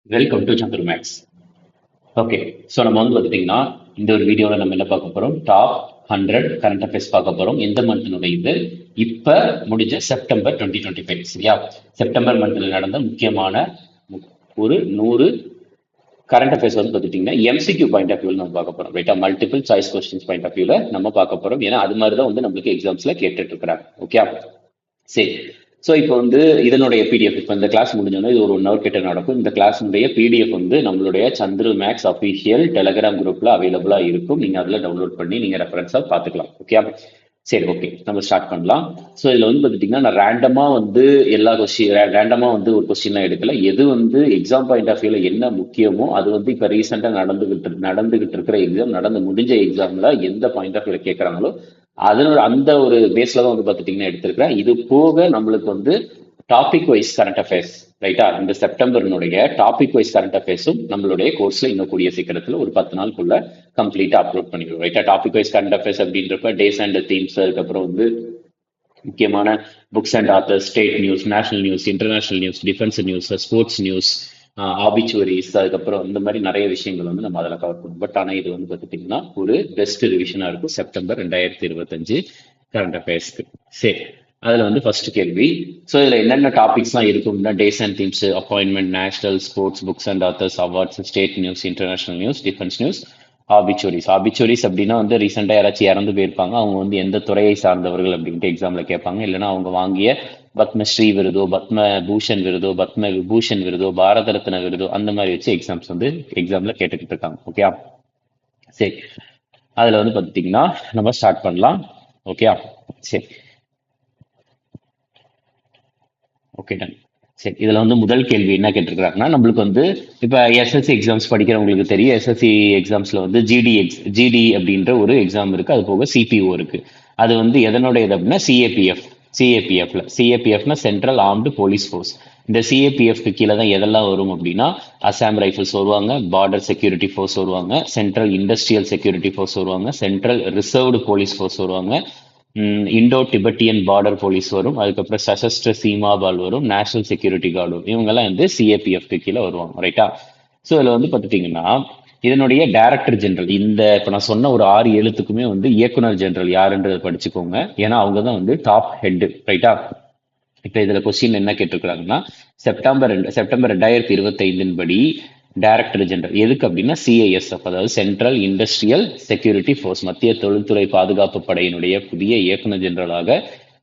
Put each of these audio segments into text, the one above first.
Welcome to Chandru Maths. Okay, so நம்ம வந்து பார்த்துட்டிங்கன்னா இந்த ஒரு வீடியோவில் நம்ம என்ன பார்க்க போகிறோம், டாப் 100 கரண்ட் அஃபேர்ஸ் பார்க்க போகிறோம். எந்த மந்த்தினுடைய இது இப்போ முடிஞ்ச செப்டம்பர் 2025. சரியா? செப்டம்பர் மந்தில் நடந்த முக்கியமான ஒரு 100 கரண்ட் அஃபேர்ஸ் வந்து பார்த்துட்டிங்கன்னா எம்சிக்யூ பாயிண்ட் ஆஃப் வியூவில் நம்ம பார்க்க போகிறோம். ரைட்டா? Multiple choice questions point of வியூவில் நம்ம பார்க்க போகிறோம். ஏன்னா அது மாதிரி தான் வந்து நம்மளுக்கு எக்ஸாம்ஸில் கேட்டுட்டு இருக்கிறாங்க. ஓகே, சரி. ஸோ இப்போ வந்து இதனுடைய பிடிஎஃப் இப்போ இந்த கிளாஸ் முடிஞ்சோன்னா இது ஒரு 1 ஹவர் கிட்ட நடக்கும். இந்த கிளாஸுடைய பிடிஎஃப் வந்து நம்மளுடைய சந்துரு மேக்ஸ் அஃபிஷியல் டெலகிராம் குரூப்ல அவைலபிளாக இருக்கும். நீங்கள் அதில் டவுன்லோட் பண்ணி நீங்கள் ரெஃபரன்ஸாக பார்த்துக்கலாம். ஓகே, சரி, ஓகே, நம்ம ஸ்டார்ட் பண்ணலாம். ஸோ இதில் வந்து பார்த்துட்டிங்கன்னா நான் ரேண்டமாக வந்து எல்லா ரேண்டமாக வந்து ஒரு கொஸ்டின்லாம் எடுக்கல. எது வந்து எக்ஸாம் பாயிண்ட் ஆஃப் வியூவில் என்ன முக்கியமோ அது வந்து இப்போ ரீசெண்டாக நடந்துகிட்டு இருக்கிற எக்ஸாம், நடந்து முடிஞ்ச எக்ஸாமில் எந்த பாயிண்ட் ஆஃப் வியூவில் கேட்குறாங்களோ அதனோட அந்த ஒரு பேஸ்ல தான் வந்து பார்த்துட்டிங்கன்னா எடுத்திருக்கிறேன். இது போக நம்மளுக்கு வந்து டாபிக் வைஸ் கரண்ட் அஃபேர்ஸ், ரைட்டா? இந்த செப்டம்பர்னுடைய டாபிக் வைஸ் கரண்ட் அஃபேர்ஸும் நம்மளுடைய கோர்ஸ்ல இன்னும் கூடிய சீக்கிரத்தில் ஒரு 10 நாளுக்குள்ள கம்ப்ளீட்டா அப்லோட் பண்ணிடுவோம். ரைட்டா? டாபிக் வைஸ் கரண்ட் அஃபேர்ஸ் அப்படின்றப்ப டேஸ் அண்ட் தீம்ஸ், அதுக்கப்புறம் வந்து முக்கியமான books and authors, state news, national news, international news, defence news, sports news, obituaries, அதுக்கப்புறம் இந்த மாதிரி நிறைய விஷயங்கள் வந்து நம்ம அதில் கவர் பண்ணுவோம். பட் ஆனால் இது வந்து பார்த்துட்டிங்கன்னா ஒரு பெஸ்ட் ரிவிஷனாக இருக்கும் செப்டம்பர் 2025 கரண்ட் அஃபேர்ஸ்க்கு. சரி, அதில் வந்து ஃபர்ஸ்ட் கேள்வி. ஸோ இதில் என்னென்ன டாபிக்ஸ்லாம் இருக்கும்னா days and themes, appointment, national, sports, books and authors, awards, state news, international news, defence news, obituaries அப்படின்னா வந்து ரீசெண்டாக யாராச்சும் இறந்து போயிருப்பாங்க, அவங்க வந்து எந்த துறையை சார்ந்தவர்கள் அப்படின்ட்டு எக்ஸாமில் கேட்பாங்க. இல்லைன்னா அவங்க வாங்கிய பத்மஸ்ரீ விருதோ, பத்ம பூஷன் விருதோ, பத்ம விபூஷன் விருதோ, பாரத ரத்ன விருதோ, அந்த மாதிரி வச்சு எக்ஸாம்ஸ் வந்து எக்ஸாமில் கேட்டுக்கிட்டு இருக்காங்க. ஓகே, சரி, அதில் வந்து பார்த்துட்டிங்கன்னா நம்ம ஸ்டார்ட் பண்ணலாம். ஓகே, சரி, ஓகே, டன். சரி, இதுல வந்து முதல் கேள்வி என்ன கேட்டிருக்கிறாங்கன்னா, நம்மளுக்கு வந்து இப்ப எஸ்எஸ்சி எக்ஸாம்ஸ் படிக்கிறவங்களுக்கு தெரியும். எஸ்எஸ்சி எக்ஸாம்ஸ்ல வந்து ஜிடி அப்படின்ற ஒரு எக்ஸாம் இருக்கு. அது போக சிபிஓ இருக்கு. அது வந்து எதனுடைய இது அப்படின்னா சிஏபிஎஃப்னா சென்ட்ரல் ஆர்ம்டு போலீஸ் ஃபோர்ஸ். இந்த சிஏபிஎஃப்க்கு கீழே தான் எதெல்லாம் வரும் அப்படின்னா அசாம் ரைஃபிள்ஸ் வருவாங்க, பார்டர் செக்யூரிட்டி ஃபோர்ஸ் வருவாங்க, சென்ட்ரல் இண்டஸ்ட்ரியல் செக்யூரிட்டி ஃபோர்ஸ் வருவாங்க, சென்ட்ரல் ரிசர்வ்டு போலீஸ் ஃபோர்ஸ் வருவாங்க, இண்டோ டிபெட்டியன் பார்டர் போலீஸ் வரும், அதுக்கப்புறம் சசஸ்ட்ர சீமாபால் வரும், நேஷனல் செக்யூரிட்டி கார்டு வரும். இவங்கெல்லாம் வந்து சிஏபிஎஃப்க்கு கீழே வருவாங்க. ரைட்டா? ஸோ இதில் வந்து பார்த்துட்டிங்கன்னா இதனுடைய டைரக்டர் ஜெனரல், இந்த இப்போ நான் சொன்ன ஒரு 6 எழுத்துக்குமே வந்து இயக்குனர் ஜெனரல் யாருன்றதை படிச்சுக்கோங்க. ஏன்னா அவங்க தான் வந்து டாப் ஹெட். ரைட்டா? இப்போ இதில் கொஸ்டின் என்ன கேட்டிருக்கிறாங்கன்னா செப்டம்பர் 2025 படி டைரக்டர் ஜெனரல் எதுக்கு அப்படின்னா சிஐஎஸ்எஃப், அதாவது சென்ட்ரல் இண்டஸ்ட்ரியல் செக்யூரிட்டி ஃபோர்ஸ், மத்திய தொழில்துறை பாதுகாப்பு படையினுடைய புதிய இயக்குனர் ஜெனரலாக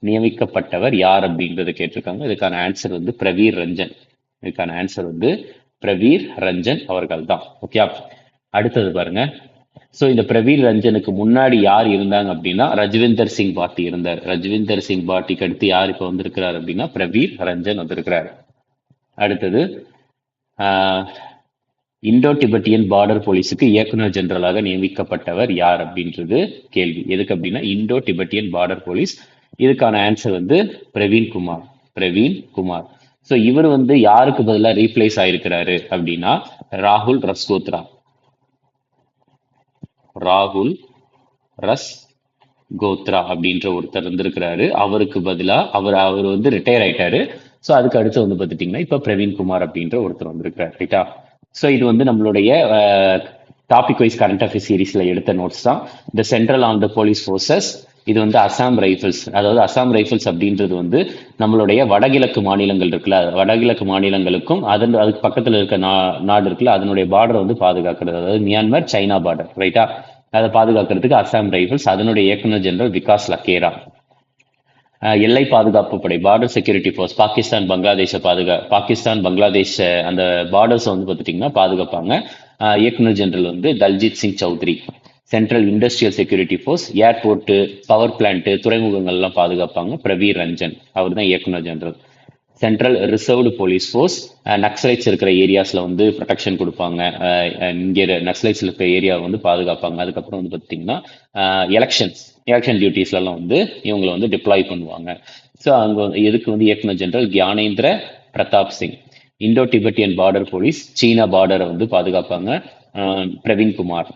நியமிக்கப்பட்டவர் யார் அப்படின்றத கேட்டிருக்காங்க. இதுக்கான ஆன்சர் வந்து பிரவீர் ரஞ்சன் அவர்கள் தான். ஓகே, அடுத்தது பாருங்க. ஸோ இந்த பிரவீர் ரஞ்சனுக்கு முன்னாடி யார் இருந்தாங்க அப்படின்னா ரஜ்விந்தர் சிங் பாட்டி இருந்தார். ரஜ்விந்தர் சிங் பாட்டிக்கு அடுத்து யார் இப்போ வந்திருக்கிறார் அப்படின்னா பிரவீர் ரஞ்சன் வந்திருக்கிறார். அடுத்தது இண்டோ டிபெட்டியன் பார்டர் போலீஸுக்கு இயக்குனர் ஜெனரலாக நியமிக்கப்பட்டவர் யார் அப்படின்றது கேள்வி. எதுக்கு அப்படின்னா இண்டோ டிபெட்டியன் பார்டர் போலீஸ். இதுக்கான ஆன்சர் வந்து பிரவீன் குமார். ஸோ இவர் வந்து யாருக்கு பதிலாக ரீப்ளேஸ் ஆயிருக்கிறாரு அப்படின்னா ராகுல் ரஸ் கோத்ரா அப்படின்ற ஒருத்தர் இருந்திருக்கிறாரு. அவருக்கு பதிலாக அவர் வந்து ரிட்டையர் ஆயிட்டாரு. ஸோ அதுக்கு அடுத்து வந்து பார்த்துட்டிங்கன்னா இப்போ பிரவீன் குமார் அப்படின்ற ஒருத்தர் வந்திருக்கிறார். ரைட்டா? ஸோ இது வந்து நம்மளுடைய டாபிக் வைஸ் கரண்ட் அஃபேர்ஸ் சீரீஸ்ல எடுத்த நோட்ஸ் தான். இந்த central on the police forces, இது வந்து அசாம் ரைஃபிள்ஸ். அதாவது அசாம் ரைஃபிள்ஸ் அப்படின்றது வந்து நம்மளுடைய வடகிழக்கு மாநிலங்கள் இருக்குல்ல, வடகிழக்கு மாநிலங்களுக்கும் அதுக்கு பக்கத்தில் இருக்க நாடு இருக்குல்ல, அதனுடைய பார்டரை வந்து பாதுகாக்கிறது. அதாவது மியான்மர் சைனா பார்டர். ரைட்டா? அதை பாதுகாக்கிறதுக்கு அசாம் ரைஃபிள்ஸ், அதனுடைய இயக்குனர் ஜெனரல் விகாஸ் லக்கேரா. எல்லை பாதுகாப்பு படை, border security force, Pakistan Bangladesh அந்த பார்டர்ஸை வந்து பார்த்துட்டிங்கன்னா பாதுகாப்பாங்க. இயக்குனர் ஜெனரல் வந்து Daljit Singh Chaudhary. Central industrial security force, airport, power plant, துறைமுகங்கள்லாம் பாதுகாப்பாங்க பிரவீர் ரஞ்சன், அவர் தான் இயக்குனர் general. Central reserved police force, Naxalites இருக்கிற ஏரியாஸில் வந்து ப்ரொடெக்ஷன் கொடுப்பாங்க. இங்கே நக்சலைட்ஸ் இருக்கிற ஏரியாவை வந்து பாதுகாப்பாங்க. அதுக்கப்புறம் வந்து பார்த்தீங்கன்னா எலெக்ஷன் டியூட்டிஸ்லாம் வந்து இவங்களை வந்து டிப்ளாய் பண்ணுவாங்க. ஸோ அங்கே எதுக்கு வந்து இயக்குனர் general Gyanendra Pratap Singh. Indo Tibetan border police, சீனா பார்டரை வந்து பாதுகாப்பாங்க பிரவீன் குமார்,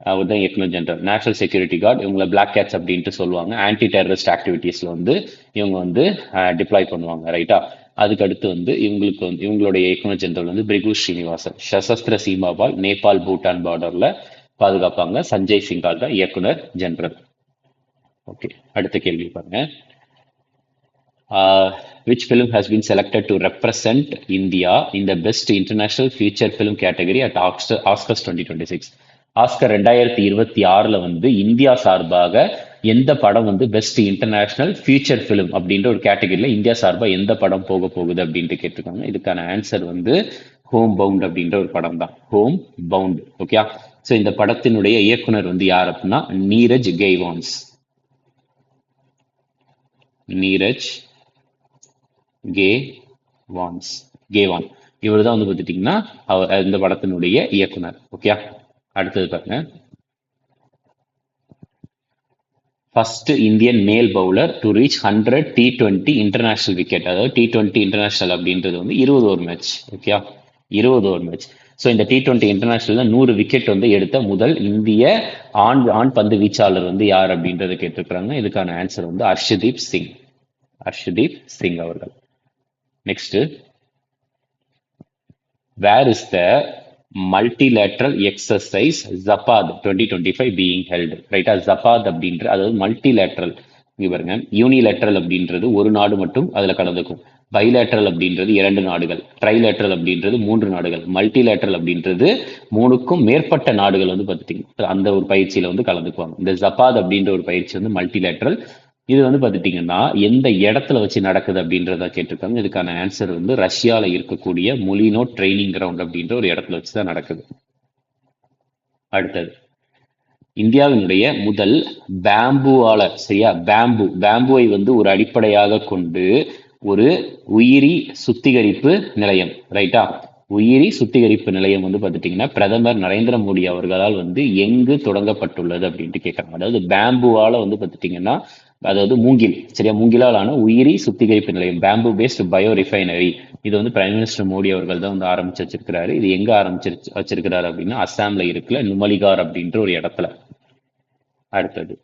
அவர் தான் இயக்குனர் ஜெனரல். நேஷனல் செக்யூரிட்டி கார்டு, இவங்களை பிளாக் கேட்ஸ் அப்படின்ட்டு சொல்லுவாங்க. ஆன்டி டெரரிஸ்ட் ஆக்டிவிட்டீஸ்ல வந்து இவங்க வந்து டிப்ளாய் பண்ணுவாங்க. ரைட்டா? அதுக்கு அடுத்து வந்து இவங்களுடைய இயக்குனர் ஜெனரல் வந்து பிரிகு ஸ்ரீனிவாசன். சசஸ்திர சீமாபால் நேபாள் பூட்டான் பார்டர்ல பாதுகாப்பாங்க. சஞ்சய் சிங்கால் தான் இயக்குனர் ஜெனரல். ஓகே, அடுத்த கேள்வி பாருங்க. Which film has been selected to represent India in the Best International Feature Film category at Oscars 2026? Oscar 2026ல வந்து இந்தியா சார்பாக எந்த படம் வந்து பெஸ்ட் இன்டர்நேஷனல் ஃபியூச்சர் ஃபிலிம் அப்படின்ற ஒரு கேட்டகரியில இந்தியா சார்பா எந்த படம் போக போகுது அப்படின்ட்டு கேட்டிருக்காங்க. இதுக்கான ஆன்சர் வந்து ஹோம் பவுண்ட் அப்படின்ற ஒரு படம் தான். Home bound. ஓகே, ஸோ இந்த படத்தினுடைய இயக்குனர் வந்து யார் அப்படின்னா நீரஜ் கெய்வான்ஸ். நீரஜ் கேவான் இவர் தான் வந்து பார்த்துட்டீங்கன்னா இந்த படத்தினுடைய இயக்குனர். ஓகே, அடுத்தது பாருங்க. ஃபர்ஸ்ட் இந்தியன் மேல் bowler to reach 100 T20 international wicket. அதாவது T20 இன்டர்நேஷனல் அப்படின்றது வந்து 20 over match. Okay, 20 over match. So இந்த T20 இன்டர்நேஷனல்ல 100 விக்கெட் வந்து எடுத்த முதல் இந்திய ஆண் பந்து வீச்சாளர் வந்து யார் அப்படின்றத கேட்டிருக்கிறாங்க. இதுக்கான ஆன்சர் வந்து ஹர்ஷ்தீப் சிங் அவர்கள். Next, where is the multilateral exercise Zapad 2025 being held? ரைட்டா, Zapad அப்படின்ற அதாவது மல்டிலேட்ரல். இங்க பாருங்க, யூனிலேட்ரல் அப்படின்றது ஒரு நாடு மட்டும் அதுல கலந்துக்கும். பைலேட்ரல் அப்படின்றது 2 நாடுகள். ட்ரைலேட்ரல் அப்படின்றது 3 நாடுகள். மல்டிலேட்ரல் அப்படின்றது 3க்கும் மேற்பட்ட நாடுகள் வந்து பார்த்துட்டீங்க அந்த ஒரு பயிற்சியில வந்து கலந்துக்குவாங்க. இந்த ஜப்பாத் அப்படின்ற ஒரு பயிற்சி வந்து மல்டிலேட்ரல். இது வந்து பார்த்துட்டீங்கன்னா எந்த இடத்துல வச்சு நடக்குது அப்படின்றத கேட்டிருக்காங்க. இதுக்கான ஆன்சர் வந்து ரஷ்யாவில் இருக்கக்கூடிய மொலினோ ட்ரைனிங் கிரவுண்ட் அப்படின்ற ஒரு இடத்துல வச்சுதான் நடக்குது. அடுத்தது, இந்தியாவினுடைய முதல் பேம்புவால சரியா பேம்புவை வந்து ஒரு அடிப்படையாக கொண்டு ஒரு உயிரி சுத்திகரிப்பு நிலையம். ரைட்டா, உயிரி சுத்திகரிப்பு நிலையம் வந்து பார்த்துட்டீங்கன்னா பிரதமர் நரேந்திர மோடி அவர்களால் வந்து எங்கு தொடங்கப்பட்டுள்ளது அப்படின்ட்டு கேட்கறாங்க. அதாவது பேம்புவால வந்து பார்த்துட்டீங்கன்னா அதாவது மூங்கில் சரியா, மூங்கிலாலான உயிரி சுத்திகரிப்பு நிலையம், பேம்பு பேஸ்ட் பயோ ரிஃபைனரி. இது வந்து பிரைம் மினிஸ்டர் மோடி அவர்கள் தான் வந்து ஆரம்பிச்சு வச்சிருக்கிறாரு. இது எங்க வச்சிருக்கிறாரு அப்படின்னா அஸ்ஸாம்ல இருக்குல்ல நுமலிகார் அப்படின்ற ஒரு இடத்துல. அடுத்தது,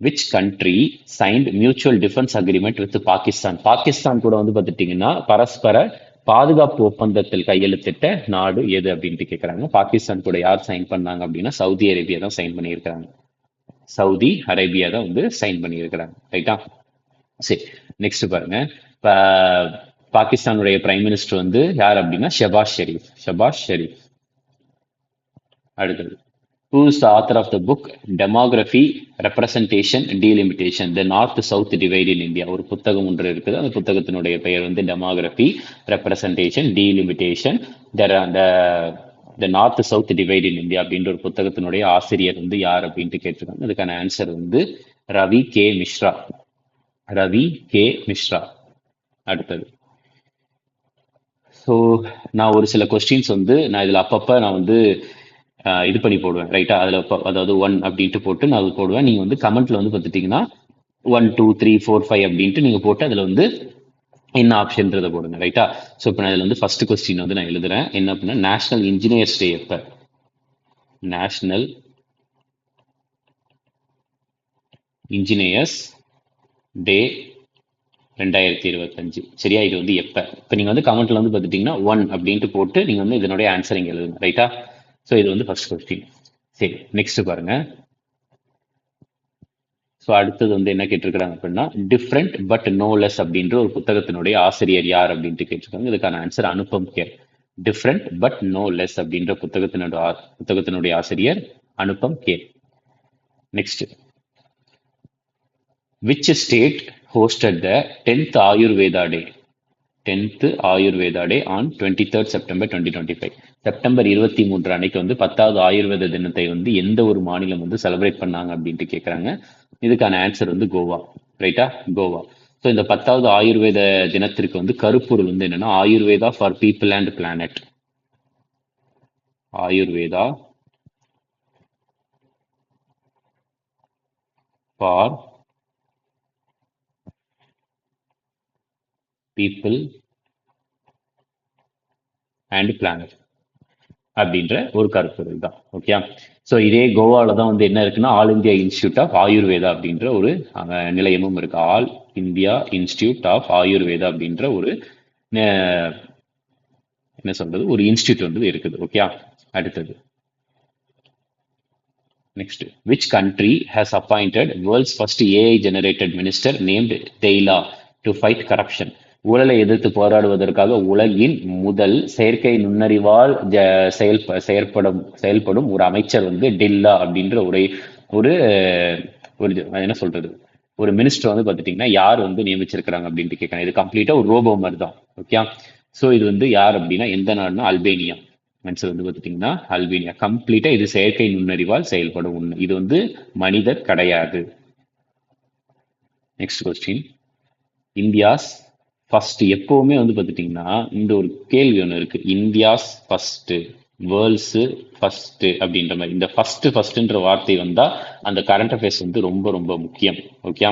which country signed mutual defence agreement with Pakistan? Pakistan கூட வந்து பார்த்துட்டீங்கன்னா பரஸ்பர பாதுகாப்பு ஒப்பந்தத்தில் கையெழுத்திட்ட நாடு எது அப்படின்ட்டு கேட்கறாங்க. பாகிஸ்தான் கூட யார் சைன் பண்ணாங்க அப்படின்னா சவுதி அரேபியா தான் சைன் பண்ணியிருக்கிறாங்க. சவுதி அரேபியா தான் வந்து சைன் பண்ணியிருக்கிறாங்க. ரைட்டா, சரி. நெக்ஸ்ட் பாருங்க, பாகிஸ்தானுடைய பிரைம் மினிஸ்டர் வந்து யார் அப்படின்னா ஷெபாஸ் ஷெரீப். அடுத்தது, who is the author of the book Demography, Representation, Delimitation, The North-South Divide in India? ஒரு புத்தகம் ஒன்று இருக்குது. அந்த புத்தகத்தினுடைய பெயர் வந்து Demography, Representation, Delimitation, The North-South Divide in India அப்படின்ற ஒரு புத்தகத்தினுடைய ஆசிரியர் வந்து யார் அப்படின்ட்டு கேட்டிருக்காங்க. அதுக்கான ஆன்சர் வந்து ரவி கே மிஸ்ரா. அடுத்தது, ஸோ நான் ஒரு சில கொஸ்டின்ஸ் வந்து நான் இதில் அப்பப்போ நான் வந்து இது பண்ணி போடுவேன். ரைட்டா, அதில் அதாவது 1 அப்படின்ட்டு போட்டு நான் அது போடுவேன். நீங்கள் வந்து கமெண்ட்ல வந்து பார்த்துட்டீங்கன்னா 1 2 3 4 5 அப்படின்ட்டு நீங்கள் போட்டு அதில் வந்து என்ன ஆப்ஷன்றதை போடுங்க. ரைட்டா, ஸோ இப்போ நான் இதில் வந்து ஃபர்ஸ்ட் கொஸ்டின் வந்து நான் எழுதுறேன். என்ன அப்படின்னா நேஷனல் இன்ஜினியர்ஸ் டே எப்போ? நேஷனல் இன்ஜினியர்ஸ் டே 2025 சரியா? இது வந்து எப்போ? இப்போ நீங்கள் வந்து கமெண்ட்ல வந்து பார்த்துட்டீங்கன்னா 1 அப்படின்ட்டு போட்டு நீங்கள் வந்து இதனுடைய ஆன்சர் இங்கே எழுதுங்க. ரைட்டா, ஸோ இது வந்து ஃபர்ஸ்ட் கொஸ்டின். சரி, நெக்ஸ்ட் பாருங்க. ஸோ அடுத்தது வந்து என்ன கேட்டிருக்கிறாங்க அப்படின்னா டிஃப்ரெண்ட் பட் நோ லெஸ் அப்படின்ற ஒரு புத்தகத்தினுடைய ஆசிரியர் யார் அப்படின்ட்டு கேட்டிருக்காங்க. இதுக்கான answer Anupam Kher. Different but no less அப்படின்ற புத்தகத்தினுடைய ஆசிரியர் Anupam Kher. Next, which state hosted the 10th Ayurveda Day? 10th Ayurveda Day on 23rd September 2025. September 23 அன்னைக்கு வந்து 10வது ஆயுர்வேத தினத்தை வந்து எந்த ஒரு மாநிலம் வந்து செலிப்ரேட் பண்ணாங்க அப்படின்ட்டு கேட்குறாங்க. இதுக்கான ஆன்சர் வந்து கோவா. ரைட்டா, கோவா. ஸோ இந்த 10வது ஆயுர்வேத தினத்திற்கு வந்து கருப்பொருள் வந்து என்னன்னா Ayurveda for people and planet. Ayurveda for people and planet அப்படின்ற ஒரு கருப்பொருள் தான். ஓகே, ஸோ இதே கோவாவில் தான் வந்து என்ன இருக்குன்னா all India institute of Ayurveda அப்படின்ற ஒரு நிலையமும் இருக்கு. All India institute of Ayurveda அப்படின்ற ஒரு என்ன சொல்றது, ஒரு இன்ஸ்டியூட் வந்து இருக்குது. ஓகே, அடுத்தது next, which country has appointed world's first AI generated minister named Dela to fight corruption? ஊழலை எதிர்த்து போராடுவதற்காக உலகின் முதல் செயற்கை நுண்ணறிவால் செயல்படும் ஒரு அமைச்சர் வந்து டில்லா அப்படின்ற ஒரு ஒரு ஒரு என்ன சொல்றது, ஒரு மினிஸ்டர் வந்து பார்த்துட்டீங்கன்னா யார் வந்து நியமிச்சிருக்கிறாங்க அப்படின்ட்டு கேட்கணும். இது கம்ப்ளீட்டா ஒரு ரோபோ மாதிரி தான். ஓகே, ஸோ இது வந்து யார் அப்படின்னா எந்த நாடுனா அல்பேனியா. ஆன்சர் வந்து பார்த்துட்டீங்கன்னா அல்பேனியா. கம்ப்ளீட்டா இது செயற்கை நுண்ணறிவால் செயல்படும் ஒண்ணு. இது வந்து மனிதர் கிடையாது. நெக்ஸ்ட் கொஸ்டின், இந்தியாஸ் ஃபர்ஸ்ட் எப்பவுமே வந்து பார்த்துட்டீங்கன்னா இந்த ஒரு கேள்வி ஒன்று இருக்கு. இந்தியாஸ் ஃபர்ஸ்ட், வேர்ல்ட்ஸ் ஃபர்ஸ்ட் அப்படின்ற மாதிரி இந்த ஃபர்ஸ்ட்ன்ற வார்த்தை வந்தா அந்த கரண்ட் அஃபேர்ஸ் வந்து ரொம்ப ரொம்ப முக்கியம். Okay,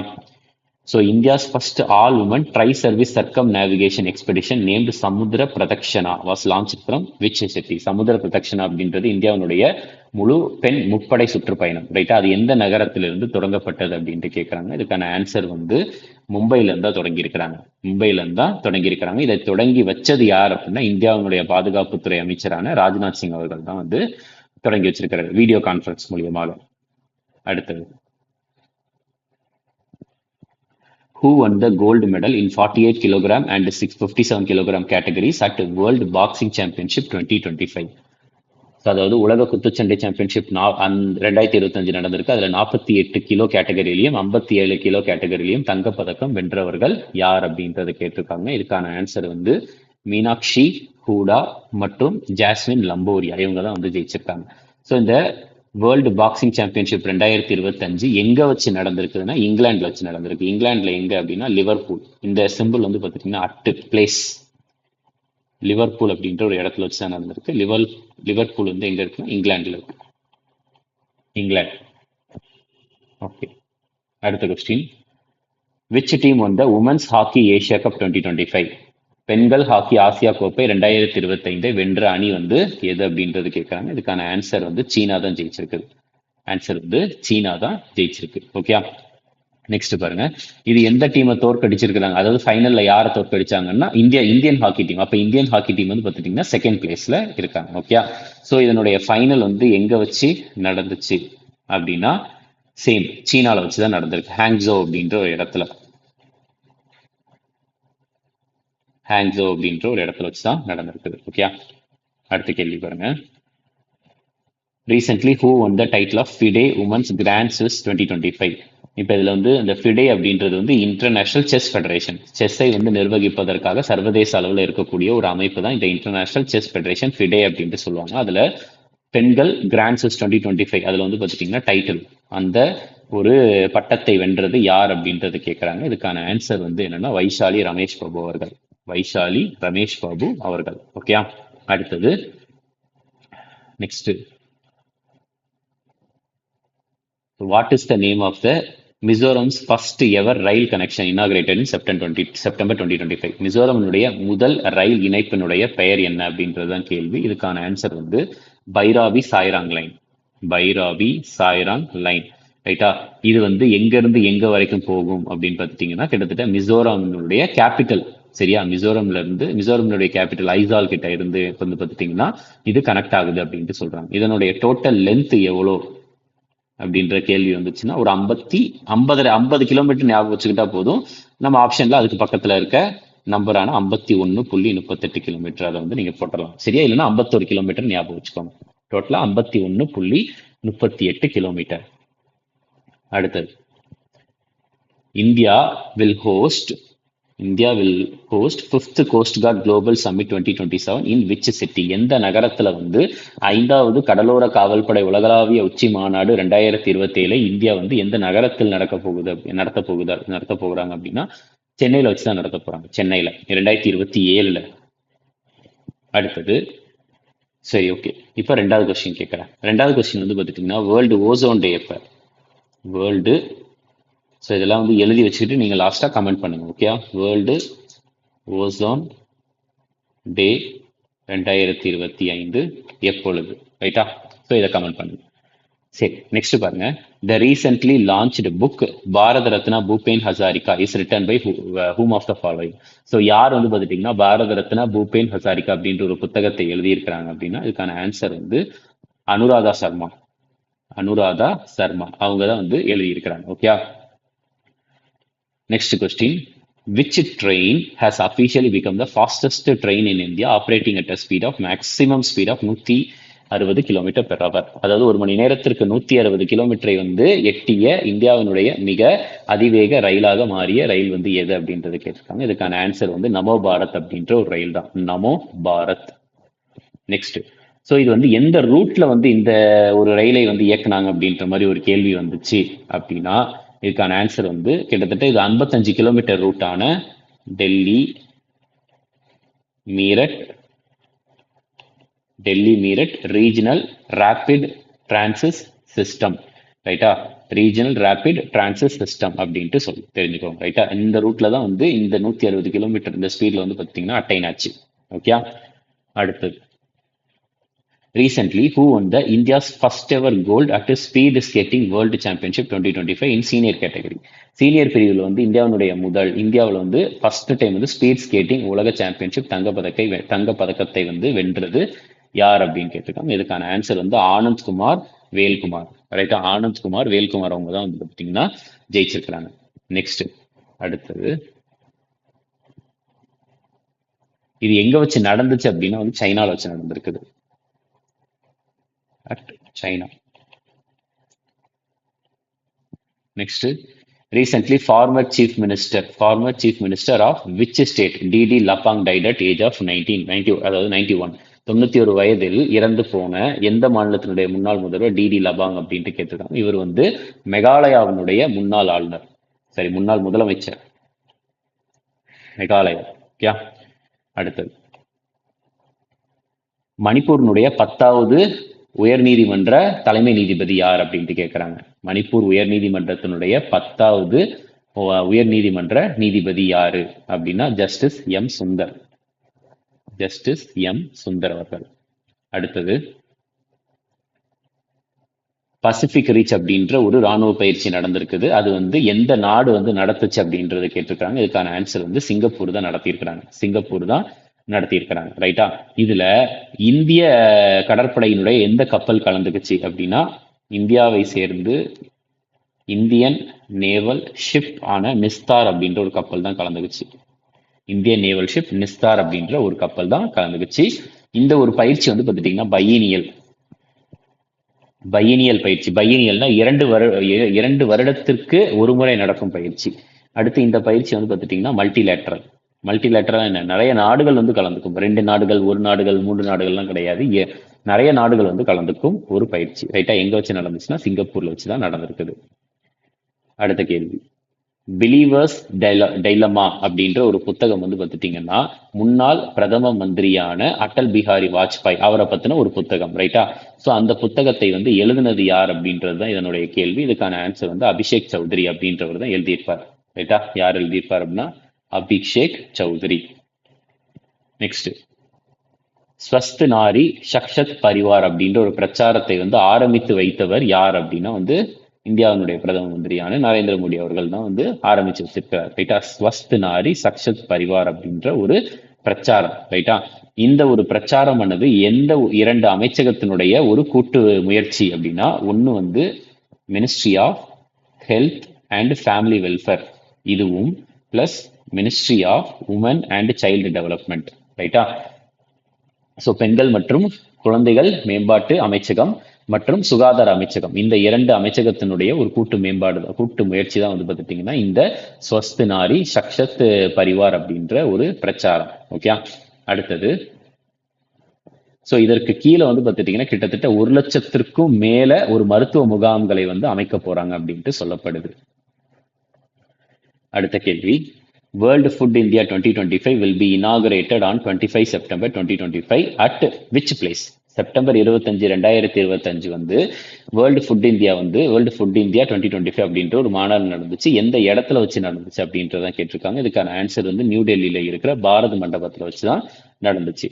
so India's first all women tri service circumnavigation expedition named Samudra Pradakshina was launch from which city? Samudra Pradakshina அப்படின்றது இந்தியாவுடைய முழு பெண் முப்படை சுற்றுப்பயணம். ரைட்டா, அது எந்த நகரத்திலிருந்து தொடங்கப்பட்டது அப்படின்ட்டு கேட்குறாங்க. இதுக்கான ஆன்சர் வந்து மும்பையில இருந்தா தொடங்கி இருக்கிறாங்க. மும்பையில இருந்தா தொடங்கி இருக்கிறாங்க. இதை தொடங்கி வச்சது யார் அப்படின்னா இந்தியாவுடைய பாதுகாப்புத்துறை அமைச்சரான ராஜ்நாத் சிங் அவர்கள் தான் வந்து தொடங்கி வச்சிருக்கிறார் வீடியோ கான்ஃபரன்ஸ் மூலியமாக. அடுத்தது, who won the gold medal in 48 kg and 57 kg categories at World Boxing Championship 2025? அதாவது உலக குத்துச்சண்டை சாம்பியன்ஷிப் 2025 நடந்திருக்கு. அதுல 48 கிலோ கேட்டகரியிலையும் 57 கிலோ கேட்டகரியிலையும் தங்கப்பதக்கம் வென்றவர்கள் யார் அப்படின்றத கேட்டிருக்காங்க. இதுக்கான ஆன்சர் வந்து மீனாட்சி ஹூடா மற்றும் ஜாஸ்மின் லம்போரியா, இவங்க தான் வந்து ஜெயிச்சிருக்காங்க. ஸோ இந்த வேர்ல்டு பாக்ஸிங் சாம்பியன்ஷிப் 2025 எங்க வச்சு நடந்திருக்குதுன்னா இங்கிலாந்துல வச்சு நடந்திருக்கு. இங்கிலாந்துல எங்க அப்படின்னா லிவர்பூல். இந்த சிம்பிள் வந்து பார்த்துட்டீங்கன்னா அட் பிளேஸ் லிவர்பூல் அப்படின்ற ஒரு இடத்துல வச்சு தான் நடந்திருக்கு. லிவர்பூல் வந்து எங்க இருக்குன்னா இங்கிலாந்துல இருக்கு. இங்கிலாந்து. ஓகே, அடுத்த கொஸ்டின், விச் டீம் வந்த உமன்ஸ் ஹாக்கி ஏஷியா கப் 2025? பெண்கள் ஹாக்கி ஆசியா கோப்பை 2025 வென்ற அணி வந்து எது அப்படின்றது கேட்கறாங்க. இதுக்கான ஆன்சர் வந்து சீனா தான் ஜெயிச்சிருக்கு. ஆன்சர் வந்து சீனா தான் ஜெயிச்சிருக்கு. ஓகே, நெக்ஸ்ட் பாருங்க, இது எந்த டீமை தோற்கடிச்சிருக்காங்க, அதாவது ஃபைனல்ல யாரை தோற்கடிச்சாங்கன்னா இந்தியன் ஹாக்கி டீம். அப்ப இந்தியன் ஹாக்கி டீம் வந்து பாத்துட்டீங்கன்னா செகண்ட் பிளேஸ்ல இருக்காங்க. ஓகே, சோ இதனுடைய ஃபைனல் வந்து எங்க வச்சு நடந்துச்சு அப்படின்னா சேம் சீனால வச்சுதான் நடந்திருக்கு. ஹாங்ஸோ அப்படின்ற ஒரு இடத்துல வச்சுதான் நடந்திருக்குது. ஓகே, அடுத்த கேள்வி பாருங்க, recently who won the title of FIDE women's grand Swiss 2025? இப்போ இதில் வந்து இந்த ஃபிடே அப்படின்றது வந்து இன்டர்நேஷனல் செஸ் ஃபெடரேஷன். செஸ்ஸை வந்து நிர்வகிப்பதற்காக சர்வதேச அளவில் இருக்கக்கூடிய ஒரு அமைப்பு தான் இந்த இன்டர்நேஷனல் செஸ் ஃபெடரேஷன், ஃபிடே அப்படின்ட்டு சொல்லுவாங்க. அதில் பெண்கள் கிராண்ட் ஸ்விஸ் 2025 அதில் வந்து பார்த்துட்டிங்கன்னா டைட்டில், அந்த ஒரு பட்டத்தை வென்றது யார் அப்படின்றது கேட்குறாங்க. இதுக்கான ஆன்சர் வந்து என்னன்னா வைஷாலி ரமேஷ் பாபு அவர்கள். வைஷாலி ரமேஷ் பாபு அவர்கள். ஓகே, அடுத்தது next, what is the name of the Mizoram's first ever rail connection inaugurated in September 2025? மிசோரமுடைய முதல் ரயில் இணைப்பினுடைய பெயர் என்ன அப்படின்றதுதான் கேள்வி. இதுக்கான ஆன்சர் வந்து பைராபி சாய்ராங் லைன். பைராபி சாய்ராங் லைன். ரைட்டா, இது வந்து எங்க இருந்து எங்க வரைக்கும் போகும் அப்படின்னு பார்த்துட்டீங்கன்னா கிட்டத்தட்ட மிசோரமுடைய கேபிட்டல், சரியா, மிசோரமுடைய கேபிட்டல் ஐசால் கிட்ட இருந்து வந்து பார்த்துட்டீங்கன்னா இது கனெக்ட் ஆகுது அப்படின்ட்டு சொல்றாங்க. இதனுடைய டோட்டல் லென்த் எவ்வளோ அப்படின்ற கேள்வி வந்துச்சுன்னா ஒரு 50 கிலோமீட்டர் ஞாபகம் வச்சுக்கிட்டா போதும். நம்ம ஆப்ஷன்ல அதுக்கு பக்கத்துல இருக்க நம்பரான 51.38 கிலோமீட்டர் அதை வந்து நீங்க போட்டலாம். சரியா, இல்லைன்னா 51 கிலோமீட்டர் ஞாபகம் வச்சுக்கோங்க. டோட்டலா 51.38 கிலோமீட்டர். அடுத்தது, India will host 5th cost card global submit 2027 in which city? எந்த நகரத்துல வந்து 5வது கடலோர காவல்படை உலகளாவிய உச்சி மாநாடு 2027 இந்தியா வந்து எந்த நகரத்தில் நடத்த போகிறாங்க அப்படின்னா சென்னையில வச்சுதான் நடத்த போறாங்க. சென்னையில 2027. அடுத்தது, சரி ஓகே, இப்ப 2வது கொஸ்டின் கேட்கறேன். 2வது கொஸ்டின் வந்து பாத்துட்டீங்கன்னா வேர்ல்டு ஓசோன் டே எப்ப? வேர்ல்டு, ஸோ இதெல்லாம் வந்து எழுதி வச்சுக்கிட்டு நீங்கள் லாஸ்ட்டாக கமெண்ட் பண்ணுங்க. ஓகே, வேர்ல்டு ஓசோன் டே 2025 எப்பொழுது? ரைட்டா, ஸோ இதை கமெண்ட் பண்ணுங்க. சரி, நெக்ஸ்ட் பாருங்க. The recently launched book Bharat Ratna Bhupen Hazarika is written by whom of the following. So யார் வந்து பார்த்துட்டீங்கன்னா பாரத ரத்னா பூபேன் ஹசாரிகா அப்படின்ற ஒரு புத்தகத்தை எழுதியிருக்கிறாங்க அப்படின்னா இதுக்கான ஆன்சர் வந்து அனுராதா சர்மா. அனுராதா சர்மா அவங்க தான் வந்து எழுதியிருக்கிறாங்க. Okay. Next question. Which train has officially become the fastest train in India operating at a speed of maximum speed of 160 kilometre per அவர்? அதாவது ஒரு மணி நேரத்திற்கு 160 கிலோமீட்டரை வந்து எட்டிய இந்தியாவினுடைய மிக அதிவேக ரயிலாக மாறிய ரயில் வந்து எது அப்படின்றது கேட்டிருக்காங்க. இதுக்கான ஆன்சர் வந்து நமோ பாரத் அப்படின்ற ஒரு ரயில் தான். நமோ பாரத். நெக்ஸ்ட். ஸோ இது வந்து எந்த ரூட்ல வந்து இந்த ஒரு ரயிலை வந்து இயக்குனாங்க அப்படின்ற மாதிரி ஒரு கேள்வி வந்துச்சு அப்படின்னா இதுக்கான ஆன்சர் வந்து கிட்டத்தட்ட இது 55 கிலோமீட்டர் ரூட்டான Delhi Meerut regional rapid transit system. ரைட்டா? ரீஜனல் ரேபிட் டிரான்சிட் சிஸ்டம் அப்படின்ட்டு சொல்லி தெரிஞ்சுக்கோங்க. ரைட்டா? இந்த ரூட்ல தான் வந்து இந்த 160 கிலோமீட்டர் இந்த ஸ்பீட்ல வந்து பார்த்தீங்கன்னா அட்டைன் ஆச்சு. ஓகே. அடுத்தது. Recently, who won the India's first ever gold at the Speed Skating World Championship 2025 in senior category? Senior பிரிவில் வந்து இந்தியாவில் வந்து ஃபர்ஸ்ட் டைம் வந்து ஸ்பீட் ஸ்கேட்டிங் உலக சாம்பியன்ஷிப் தங்க பதக்கத்தை வந்து வென்றது யார் அப்படின்னு கேட்டிருக்காங்க. இதுக்கான ஆன்சர் வந்து ஆனந்த் குமார் வேல்குமார். ரைட்டா? ஆனந்த் குமார் வேல்குமார் அவங்க தான் வந்து பார்த்தீங்கன்னா ஜெயிச்சிருக்கிறாங்க. நெக்ஸ்ட். அடுத்தது. இது எங்க வச்சு நடந்துச்சு அப்படின்னா வந்து சைனால வச்சு நடந்திருக்குது. at China. Next, recently former chief minister of which state D.D. Lapang died at age of 1990, அதாவது 91. 91 வயதில் இறந்து போன எந்த மாநிலத்தினுடைய முன்னாள் முதல்வர் டிடி லபாங் அப்படின்ட்டு கேட்டிருக்காங்க. இவர் வந்து மெகாலயாவினுடைய முன்னாள் முதலமைச்சர் மெகாலயா. ஓகே. அடுத்தது. மணிப்பூரினுடைய 10வது உயர்நீதிமன்ற தலைமை நீதிபதி யார் அப்படின்ட்டு கேட்கிறாங்க. மணிப்பூர் உயர்நீதிமன்றத்தினுடைய 10வது உயர்நீதிமன்ற நீதிபதி யாரு அப்படின்னா ஜஸ்டிஸ் எம் சுந்தர் அவர்கள். அடுத்தது. பசிபிக் ரீச் அப்படின்ற ஒரு ராணுவ பயிற்சி நடந்திருக்குது. அது வந்து எந்த நாடு வந்து நடத்துச்சு அப்படின்றத கேட்டிருக்காங்க. இதுக்கான ஆன்சர் வந்து சிங்கப்பூர் தான் நடத்தியிருக்கிறாங்க. ரைட்டா? இதுல இந்திய கடற்படையினுடைய எந்த கப்பல் கலந்துக்குச்சு அப்படின்னா இந்தியாவை சேர்ந்து இந்தியன் நேவல் ஷிப் ஆன நிஸ்தார் அப்படின்ற ஒரு கப்பல் தான் கலந்துக்குச்சு. இந்தியன் நேவல் ஷிப் நிஸ்தார் அப்படின்ற ஒரு கப்பல் தான் கலந்துக்குச்சு. இந்த ஒரு பயிற்சி வந்து பார்த்துட்டீங்கன்னா பையினியல் பயிற்சி. பையினியல்னா 2 வருடத்திற்கு ஒரு முறை நடக்கும் பயிற்சி. அடுத்து இந்த பயிற்சி வந்து பார்த்துட்டீங்கன்னா மல்டிலேட்டரல் என்ன, நிறைய நாடுகள் வந்து கலந்துக்கும். 2 நாடுகள், 1 நாடுகள், 3 நாடுகள்லாம் கிடையாது. நிறைய நாடுகள் வந்து கலந்துக்கும் ஒரு பயிற்சி. ரைட்டா? எங்க வச்சு நடந்துச்சுன்னா சிங்கப்பூர்ல வச்சுதான் நடந்திருக்குது. அடுத்த கேள்வி. பிலீவர்ஸ் டைலமா அப்படின்ற ஒரு புத்தகம் வந்து பார்த்துட்டீங்கன்னா முன்னாள் பிரதம மந்திரியான அடல் பிஹாரி வாஜ்பாய் அவரை பத்தின ஒரு புத்தகம். ரைட்டா? ஸோ அந்த புத்தகத்தை வந்து எழுதுனது யார் அப்படின்றது தான் இதனுடைய கேள்வி. இதுக்கான ஆன்சர் வந்து அபிஷேக் சௌத்ரி அப்படின்றவர் தான் எழுதியிருப்பார். ரைட்டா? யார் எழுதியிருப்பார் அப்படின்னா அபிஷேக் சௌத்ரி. நெக்ஸ்ட். ஸ்வஸ்த் நாரி சக்ஷத் பரிவார் அப்படின்ற ஒரு பிரச்சாரத்தை வந்து ஆரம்பித்து வைத்தவர் யார் அப்படின்னா வந்து இந்தியாவினுடைய பிரதம மந்திரியான நரேந்திர மோடி அவர்கள் தான் வந்து ஆரம்பிச்சு வச்சிருக்கிறார். ரைட்டா? ஸ்வஸ்த் நாரி சக்ஷத் பரிவார் அப்படின்ற ஒரு பிரச்சாரம். ரைட்டா? இந்த ஒரு பிரச்சாரம் ஆனது எந்த 2 அமைச்சகத்தினுடைய ஒரு கூட்டு முயற்சி அப்படின்னா ஒன்று வந்து ministry of health and family welfare இதுவும் plus ministry of women and child development. ரைட்டா? ஸோ பெண்கள் மற்றும் குழந்தைகள் மேம்பாட்டு அமைச்சகம் மற்றும் சுகாதார அமைச்சகம் இந்த 2 அமைச்சகத்தினுடைய ஒரு கூட்டு முயற்சி தான் வந்து பார்த்துட்டீங்கன்னா இந்த ஸ்வஸ்த் நாரி சக்ஷத் பரிவார் அப்படின்ற ஒரு பிரச்சாரம். ஓகே. அடுத்தது. ஸோ இதற்கு கீழே வந்து பார்த்துட்டீங்கன்னா கிட்டத்தட்ட 1 லட்சத்திற்கும் மேல ஒரு மருத்துவ முகாம்களை வந்து அமைக்க போறாங்க அப்படின்ட்டு சொல்லப்படுது. அடுத்த கேள்வி. World Food India 2025 will be inaugurated on 25 September 2025 at which place? September 25, 2025 வந்து வேர்ல்டு ஃபுட் இந்தியா 2025 அப்படின்ற ஒரு மாநாடு நடந்துச்சு. எந்த இடத்துல வச்சு நடந்துச்சு அப்படின்றதான் கேட்டிருக்காங்க. இதுக்கான ஆன்சர் வந்து நியூ டெல்லியில இருக்கிற பாரத் மண்டபத்தில் வச்சுதான் நடந்துச்சு.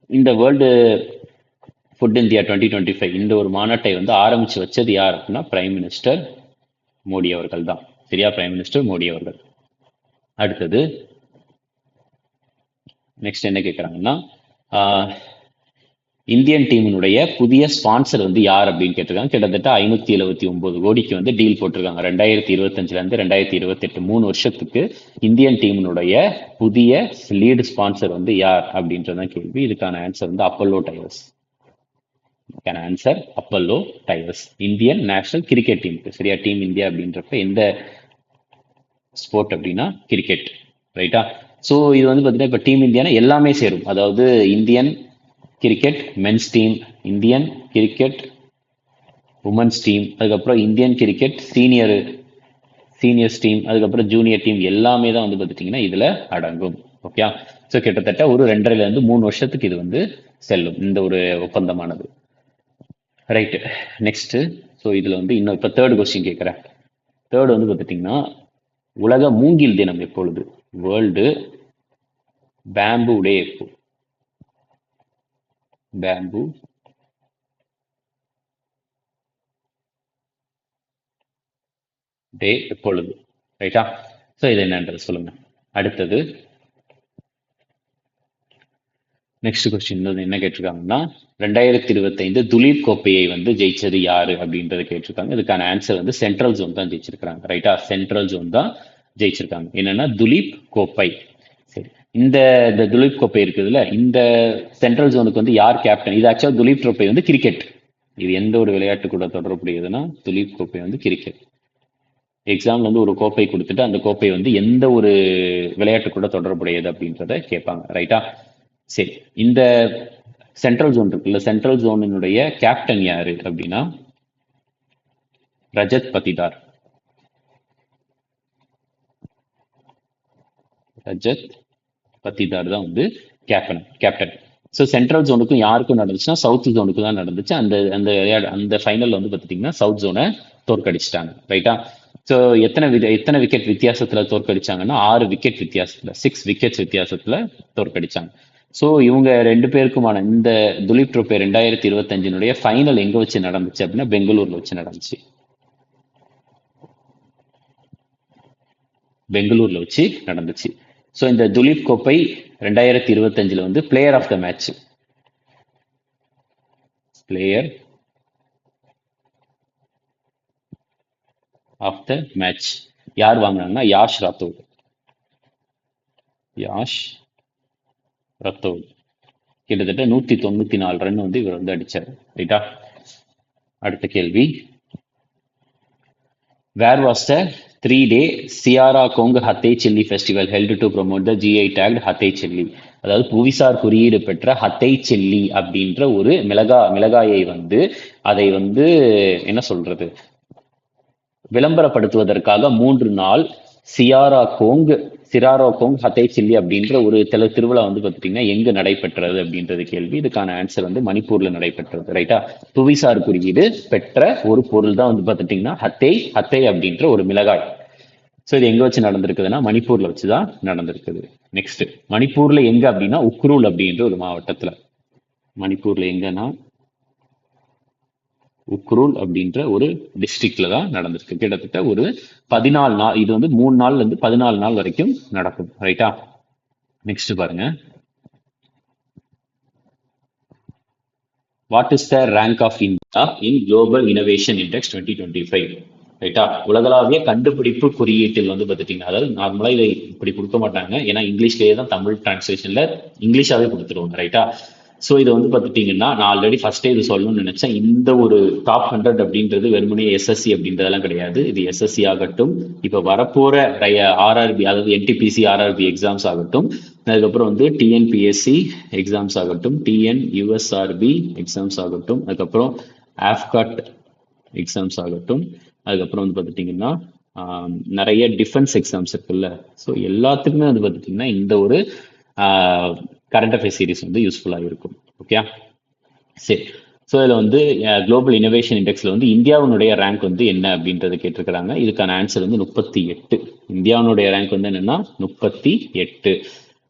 இந்த வேர்ல்டு ஃபுட் இந்தியா 2025 இந்த ஒரு மாநாட்டை வந்து ஆரம்பிச்சு வச்சது யார் அப்படின்னா பிரைம் மினிஸ்டர் மோடி அவர்கள் தான். சரியா, பிரைம் மினிஸ்டர் மோடி அவர்கள். அடுத்தது நெக்ஸ்ட் என்ன கேட்குறாங்கன்னா, இந்தியன் டீமினுடைய புதிய ஸ்பான்சர் வந்து யார் அப்படின்னு கேட்டிருக்காங்க. கிட்டத்தட்ட 579 கோடிக்கு வந்து டீல் போட்டிருக்காங்க. 2025 இருந்து 2028 3 வருஷத்துக்கு இந்தியன் டீமினுடைய புதிய லீடு ஸ்பான்சர் வந்து யார் அப்படின்றதான் கேள்வி. இதுக்கான ஆன்சர் வந்து அப்பல்லோ டயர்ஸ். இதுக்கான answer Apollo tyres. Indian national cricket டீமுக்கு. சரியா, டீம் இந்தியா அப்படின்றப்ப எந்த ஸ்போர்ட் அப்படின்னா கிரிக்கெட். ரைட்டா. ஸோ இது வந்து பார்த்தீங்கன்னா இப்போ டீம் இந்தியானா எல்லாமே சேரும். அதாவது Indian cricket men's team, Indian cricket women's team, அதுக்கப்புறம் இந்தியன் கிரிக்கெட் சீனியர்ஸ் டீம், அதுக்கப்புறம் ஜூனியர் டீம் எல்லாமே தான் வந்து பார்த்துட்டிங்கன்னா இதில் அடங்கும். ஓகே. ஸோ கிட்டத்தட்ட ஒரு 2.5 3 வருஷத்துக்கு இது வந்து செல்லும் இந்த ஒரு ஒப்பந்தமானது. ரைட்டு. நெக்ஸ்ட்டு ஸோ இதில் வந்து இன்னும் இப்போ தேர்ட் கொஸ்டின் கேட்குறேன். தேர்ட் வந்து பார்த்துட்டிங்கன்னா உலக மூங்கில் தினம் எப்பொழுது? வேர்ல்டு பேம்பு டே எப்போ? பேம்பு டே எப்பொழுது? ரைட்டா. ஸோ இது என்னன்றது சொல்லுங்க. அடுத்தது நெக்ஸ்ட் கொஸ்டின் என்ன கேட்டிருக்காங்கன்னா 2025 துலீப் கோப்பையை வந்து ஜெயிச்சது யாரு அப்படின்றத கேட்டிருக்காங்க. இதுக்கான ஆன்சர் வந்து சென்ட்ரல் ஜோன் தான் ஜெயிச்சிருக்காங்க. ரைட்டா, சென்ட்ரல் ஜோன் தான் ஜெயிச்சிருக்காங்க. என்னன்னா துலீப் கோப்பை. சரி, இந்த துலீப் கோப்பை இருக்குதுல்ல, இந்த சென்ட்ரல் ஜோனுக்கு வந்து யார் கேப்டன்? இது ஆக்சுவலா துலீப் கோப்பை வந்து கிரிக்கெட். இது எந்த ஒரு விளையாட்டு கூட தொடர்புடையதுன்னா துலீப் கோப்பை வந்து கிரிக்கெட். எக்ஸாம்ல வந்து ஒரு கோப்பை கொடுத்துட்டு அந்த கோப்பை வந்து எந்த ஒரு விளையாட்டு கூட தொடர்புடையது அப்படின்றத கேட்பாங்க. ரைட்டா. சரி, இந்த சென்ட்ரல் ஜோன் இருக்குல்ல, சென்ட்ரல் ஜோனினுடைய கேப்டன் யாரு அப்படின்னா ரஜத் பத்திதார். ரஜத் பத்திதார் தான் வந்து கேப்டன். ஸோ சென்ட்ரல் ஜோனுக்கும் யாருக்கும் நடந்துச்சுன்னா சவுத் ஜோனுக்கு தான் நடந்துச்சு. அந்த அந்த அந்த ஃபைனல் வந்து பார்த்துட்டிங்கன்னா சவுத் ஜோனை தோற்கடிச்சிட்டாங்க. ரைட்டா. ஸோ எத்தனை விக்கெட் வித்தியாசத்துல தோற்கடிச்சாங்கன்னா 6 விக்கெட் வித்தியாசத்துல 6 விக்கெட்ஸ் வித்தியாசத்துல தோற்கடிச்சாங்க. ஸோ இவங்க 2 பேருக்குமான இந்த துலீப் ட்ரோபி 2025 ஃபைனல் எங்க வச்சு நடந்துச்சு அப்படின்னா பெங்களூர்ல வச்சு நடந்துச்சு. பெங்களூர்ல வச்சு நடந்துச்சு. ஸோ இந்த துலீப் கோப்பை 2025 வந்து player of the match, player of the match யார் வாங்கினாங்கன்னா யாஷ் ராத்தோர். கிட்டத்தட்ட 194 ரன் வந்து இவர் வந்து அடிச்சார். ரைட்டா. அடுத்த கேள்வி, where was the 3-day Siyara Khong Hathei chilli festival held to promote the GI tagged Hathei chilli? அதாவது புவிசார் குறியீடு பெற்ற ஹத்தை சில்லி அப்படின்ற ஒரு மிளகாயை வந்து அதை வந்து என்ன சொல்றது விளம்பரப்படுத்துவதற்காக 3 நாள் சிராரா கோங் ஹத்தை சில்லி அப்படின்ற ஒரு திருவிழா வந்து பார்த்துட்டீங்கன்னா எங்க நடைபெற்றது அப்படின்றது கேள்வி. இதுக்கான ஆன்சர் வந்து மணிப்பூர்ல நடைபெற்றது. ரைட்டா. புவிசார் குறியீடு பெற்ற ஒரு பொருள் தான் வந்து பார்த்துட்டீங்கன்னா ஹத்தை அப்படின்ற ஒரு மிளகாய். ஸோ இது எங்க வச்சு நடந்திருக்குதுன்னா மணிப்பூர்ல வச்சுதான் நடந்திருக்குது. நெக்ஸ்ட், மணிப்பூர்ல எங்க அப்படின்னா உக்ரூல் அப்படின்ற ஒரு மாவட்டத்துல. மணிப்பூர்ல எங்கன்னா உக்ரூல் அப்படின்ற ஒரு டிஸ்ட்ரிக்ட்ல தான் நடந்திருக்கு. கிட்டத்தட்ட ஒரு 14 நாள், இது வந்து 3 நாள்ல இருந்து 14 நாள் வரைக்கும் நடக்கும். ரைட்டா. நெக்ஸ்ட் பாருங்க, what is the rank of India in global innovation index 2025? ரைட்டா. உலகளாவிய கண்டுபிடிப்பு குறியீட்டில் வந்து பார்த்துட்டீங்கன்னா, அதாவது நார்மலா இதை இப்படி கொடுக்க மாட்டாங்க, ஏன்னா இங்கிலீஷ்லேயே தான் தமிழ் டிரான்ஸ்லேஷன்ல இங்கிலீஷாவே கொடுத்துருவாங்க. ரைட்டா. ஸோ இது வந்து பார்த்துட்டீங்கன்னா நான் ஆல்ரெடி ஃபர்ஸ்டே இது சொல்லணும்னு நினைச்சேன். இந்த ஒரு டாப் 100 அப்படின்றது வெறுமனே எஸ்எஸ்சி அப்படின்றதெல்லாம் கிடையாது. இது எஸ்எஸ்சி ஆகட்டும், இப்போ வரப்போற ஆர்ஆர்பி, அதாவது என்டிபிசி ஆர்ஆர்பி எக்ஸாம்ஸ் ஆகட்டும், அதுக்கப்புறம் வந்து டிஎன்பிஎஸ்சி எக்ஸாம்ஸ் ஆகட்டும், யூஎஸ்ஆர்பி எக்ஸாம்ஸ் ஆகட்டும், அதுக்கப்புறம் ஆஃப்காட் எக்ஸாம்ஸ் ஆகட்டும், அதுக்கப்புறம் வந்து பார்த்துட்டிங்கன்னா நிறைய டிஃபென்ஸ் எக்ஸாம்ஸ் இருக்குல்ல. ஸோ எல்லாத்துக்குமே வந்து பார்த்துட்டிங்கன்னா இந்த ஒரு கரண்ட் அஃபேர்ஸ் சீரிஸ் வந்து யூஸ்ஃபுல்லாக இருக்கும். ஓகே. சரி. ஸோ இதில் வந்து குளோபல் இனோவேஷன் இண்டெக்ஸில் வந்து இந்தியாவினுடைய ரேங்க் வந்து என்ன அப்படின்றது கேட்டிருக்கிறாங்க. இதுக்கான ஆன்சர் வந்து 38. இந்தியாவினுடைய ரேங்க் வந்து என்னன்னா 38.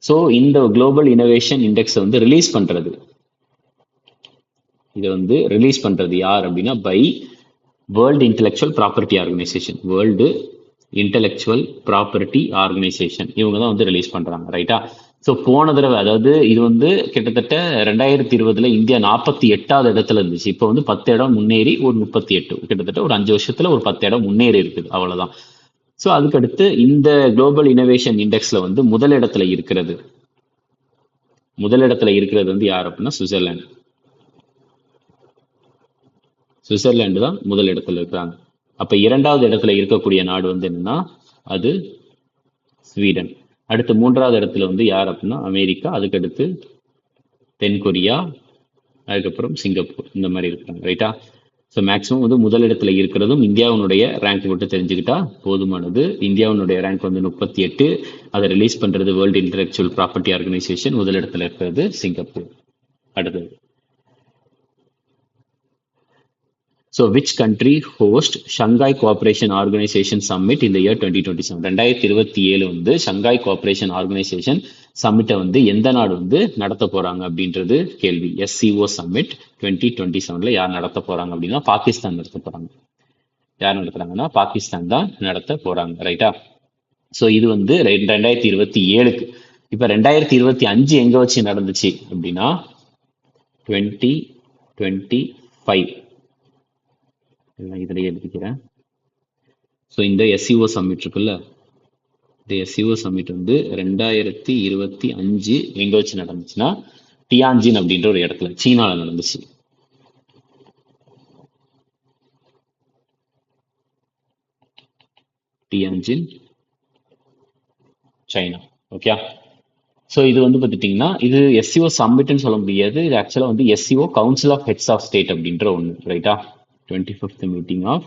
ஸோ இந்த குளோபல் இனோவேஷன் இண்டெக்ஸை வந்து ரிலீஸ் பண்ணுறது இதை வந்து ரிலீஸ் பண்றது யார் அப்படின்னா by world intellectual property organisation. World intellectual property organisation இவங்க தான் வந்து ரிலீஸ் பண்றாங்க. ரைட்டா? ஸோ போன தடவை அதாவது இது வந்து கிட்டத்தட்ட 2020 இந்தியா 48வது இடத்துல இருந்துச்சு. இப்போ வந்து 10 இடம் முன்னேறி ஒரு 38, கிட்டத்தட்ட ஒரு 5 வருஷத்துல ஒரு 10 இடம் முன்னேறி இருக்குது, அவ்வளவுதான். ஸோ அதுக்கடுத்து இந்த குளோபல் இனோவேஷன் இண்டெக்ஸ்ல வந்து முதலிடத்துல இருக்கிறது வந்து யார் அப்படின்னா சுவிட்சர்லாந்து. சுவிட்சர்லாந்து தான் முதல் இடத்துல இருக்கிறாங்க. அப்ப 2வது இடத்துல இருக்கக்கூடிய நாடு வந்து என்னன்னா அது ஸ்வீடன். அடுத்து 3வது இடத்துல வந்து யார் அப்படின்னா அமெரிக்கா, அதுக்கடுத்து தென்கொரியா, அதுக்கப்புறம் சிங்கப்பூர், இந்த மாதிரி இருக்கிறாங்க. ரைட்டா? ஸோ மேக்ஸிமம் வந்து முதலிடத்துல இருக்கிறதும் இந்தியாவுடைய ரேங்க் மட்டும் தெரிஞ்சுக்கிட்டா போதுமானது. இந்தியாவுடைய ரேங்க் வந்து 38, அதை ரிலீஸ் பண்றது வேர்ல்டு இன்டெலெக்சுவல் ப்ராப்பர்ட்டி ஆர்கனைசேஷன், முதலிடத்துல இருக்கிறது சிங்கப்பூர். அடுத்தது, so which country host Shanghai Cooperation Organization Summit in the year 2027? 2027 வந்து ஷங்காய் கோஆபரேஷன் ஆர்கனைசேஷன் சம்மிட்டை வந்து எந்த நாடு வந்து நடத்த போறாங்க அப்படின்றது கேள்வி. SCO சம்மிட் 2027 யார் நடத்த போறாங்க அப்படின்னா பாகிஸ்தான் நடத்த போறாங்க. யார் நடத்துறாங்கன்னா பாகிஸ்தான் தான் நடத்த போறாங்க. ரைட்டா? ஸோ இது வந்து 2027க்கு. இப்ப 2025 எங்க வச்சு நடந்துச்சு அப்படின்னா 2025 இதுல எழுதிக்கிறேன். ஸோ இந்த SCO சம்மிட் இருக்குல்ல, இந்த SCO சம்மிட் வந்து 2025 எங்க வச்சு நடந்துச்சுன்னா டியான்ஜின் அப்படின்ற ஒரு இடத்துல சீனால நடந்துச்சு. Tianjin, China. ஓகே. ஸோ இது வந்து பார்த்துட்டிங்கன்னா இது SCO சம்மிட்னு சொல்ல முடியாது. இது ஆக்சுவலாக வந்து SCO council of heads of state அப்படின்ற ஒன்று. ரைட்டா? 25th மீட்டிங் ஆஃப்,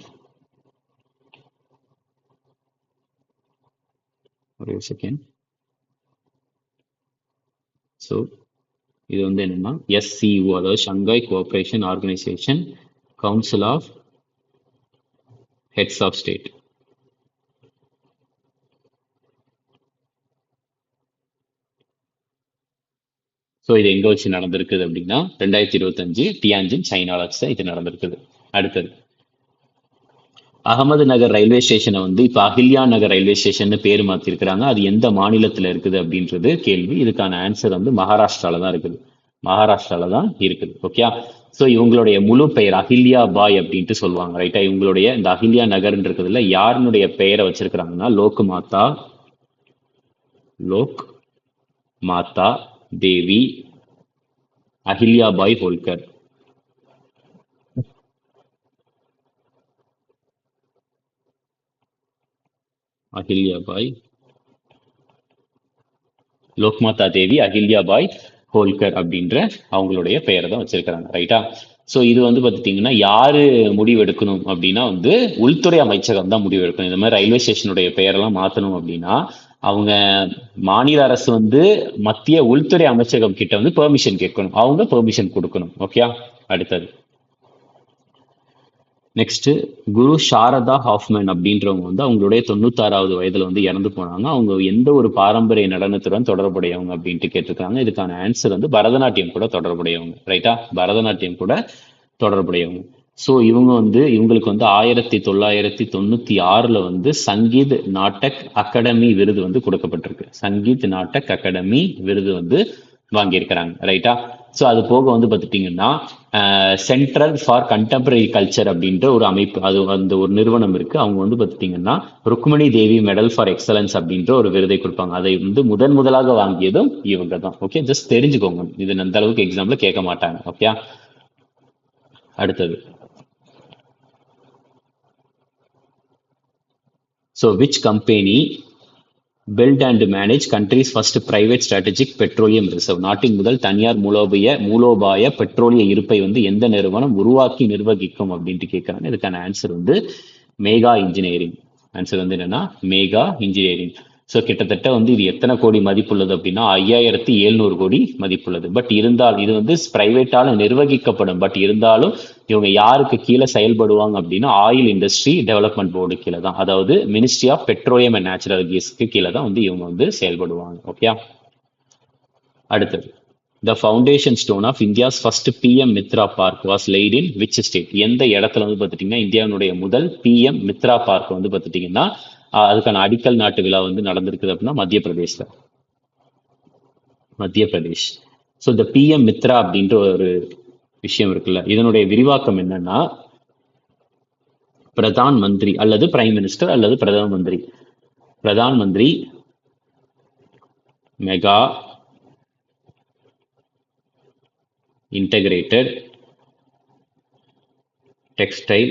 ஒரு செகண்ட். ஸோ இது வந்து என்னன்னா SCO, அதாவது Shanghai cooperation organisation council of heads of state. So இது எங்க வச்சு நடந்திருக்குது அப்படின்னா 2025 டியான்ஜின், சைனால வச்சு இது நடந்திருக்குது. அடுத்தது, அகமது நகர் ரயில்வே ஸ்டேஷனை வந்து இப்ப அகில்யா நகர் ரயில்வே ஸ்டேஷன் பேர் மாத்திருக்கிறாங்க. அது எந்த மாநிலத்துல இருக்குது அப்படின்றது கேள்வி. இதுக்கான ஆன்சர் வந்து மகாராஷ்டிரால தான் இருக்குது. மகாராஷ்டிரால தான் இருக்குது. ஓகே. ஸோ இவங்களுடைய முழு பெயர் அகில்யா பாய் அப்படின்ட்டு சொல்லுவாங்க. ரைட்டா? இவங்களுடைய இந்த அகில்யா நகர் இருக்கிறதுல யாருடைய பெயரை வச்சிருக்கிறாங்கன்னா லோக் மாதா தேவி அகில்யாபாய் ஹோல்கர். அகில்யாபாய், லோக்மாதா தேவி அகில்யாபாய் ஹோல்கர் அப்படின்ற அவங்களுடைய பெயரை தான் வச்சிருக்கிறாங்க. ரைட்டா? ஸோ இது வந்து பார்த்துட்டிங்கன்னா யாரு முடிவு எடுக்கணும் அப்படின்னா வந்து உள்துறை அமைச்சகம் தான் முடிவு எடுக்கணும். இந்த மாதிரி ரயில்வே ஸ்டேஷனுடைய பெயரெல்லாம் மாற்றணும் அப்படின்னா அவங்க மாநில அரசு வந்து மத்திய உள்துறை அமைச்சகம் கிட்ட வந்து பெர்மிஷன் கேட்கணும். அவங்க பெர்மிஷன் கொடுக்கணும். ஓகே. அடுத்தது, நெக்ஸ்ட், குரு சாரதா ஹாஃப்மேன் அப்படின்றவங்க வந்து அவங்களுடைய 96வது வயதுல வந்து இறந்து போனாங்க. அவங்க எந்த ஒரு பாரம்பரிய நடனத்துடன் தொடர்புடையவங்க அப்படின்ட்டு கேட்டிருக்காங்க. இதுக்கான ஆன்சர் வந்து பரதநாட்டியம் கூட தொடர்புடையவங்க. ரைட்டா? பரதநாட்டியம் கூட தொடர்புடையவங்க. ஸோ இவங்க வந்து இவங்களுக்கு வந்து 1996 வந்து சங்கீத் நாட்டக் அகாடமி விருது வந்து கொடுக்கப்பட்டிருக்கு. சங்கீத் நாட்டக் அகாடமி விருது வந்து வாங்கியிருக்கிறாங்க. ரைட்டா? ஸோ அது போக வந்து பார்த்துட்டிங்கன்னா சென்ட்ரல் ஃபார் கண்டெம்பரரி கல்ச்சர் அப்படின்ற ஒரு அமைப்பு, அது அந்த ஒரு நிறுவனம் இருக்கு. அவங்க வந்து பார்த்துட்டிங்கன்னா ருக்மணி தேவி மெடல் ஃபார் எக்ஸலன்ஸ் அப்படின்ற ஒரு விருதை கொடுப்பாங்க. அதை வந்து முதலாக வாங்கியதும் இவங்க தான். ஓகே, ஜஸ்ட் தெரிஞ்சுக்கோங்க, இது அந்த அளவுக்கு எக்ஸாம்ல கேட்க மாட்டாங்க. ஓகே. அடுத்தது, so which company build and manage country's first private strategic petroleum reserve? நாட்டின் முதல் தனியார் மூலோபாய பெட்ரோலிய இருப்பை வந்து எந்த நிறுவனம் உருவாக்கி நிர்வகிக்கும் அப்படின்ட்டு கேட்கறாங்க. இதுக்கான ஆன்சர் வந்து மேகா இன்ஜினியரிங். ஆன்சர் வந்து என்னன்னா மேகா இன்ஜினியரிங். ஸோ கிட்டத்தட்ட வந்து இது எத்தனை கோடி மதிப்புள்ளது அப்படின்னா 5700 கோடி மதிப்புள்ளது. பட் இருந்தாலும் இது வந்து பிரைவேட்டால நிர்வகிக்கப்படும். பட் இருந்தாலும் இவங்க யாருக்கு கீழே செயல்படுவாங்க அப்படின்னா ஆயில் இண்டஸ்ட்ரி டெவலப்மெண்ட் போர்டு கீழே தான், அதாவது ministry of petroleum and natural கேஸ்க்கு கீழே தான் வந்து இவங்க வந்து செயல்படுவாங்க. ஓகே. அடுத்தது, The foundation stone of India's first PM Mitra Park was laid in which state? எந்த இடத்துல வந்து பார்த்துட்டீங்கன்னா இந்தியாவுடைய முதல் PM மித்ரா பார்க் வந்து பார்த்துட்டீங்கன்னா அதுக்கான அடிக்கல் நாட்டு விழா வந்து நடந்திருக்குது அப்படின்னா மத்திய பிரதேஷ்ல. மத்திய பிரதேஷ். ஸோ இந்த PM மித்ரா அப்படின்ற ஒரு விஷயம் இருக்குல்ல, இதனுடைய விரிவாக்கம் என்னன்னா பிரதான் மந்திரி அல்லது பிரைம் மினிஸ்டர் அல்லது பிரதம மந்திரி. Pradhan Mantri mega integrated textile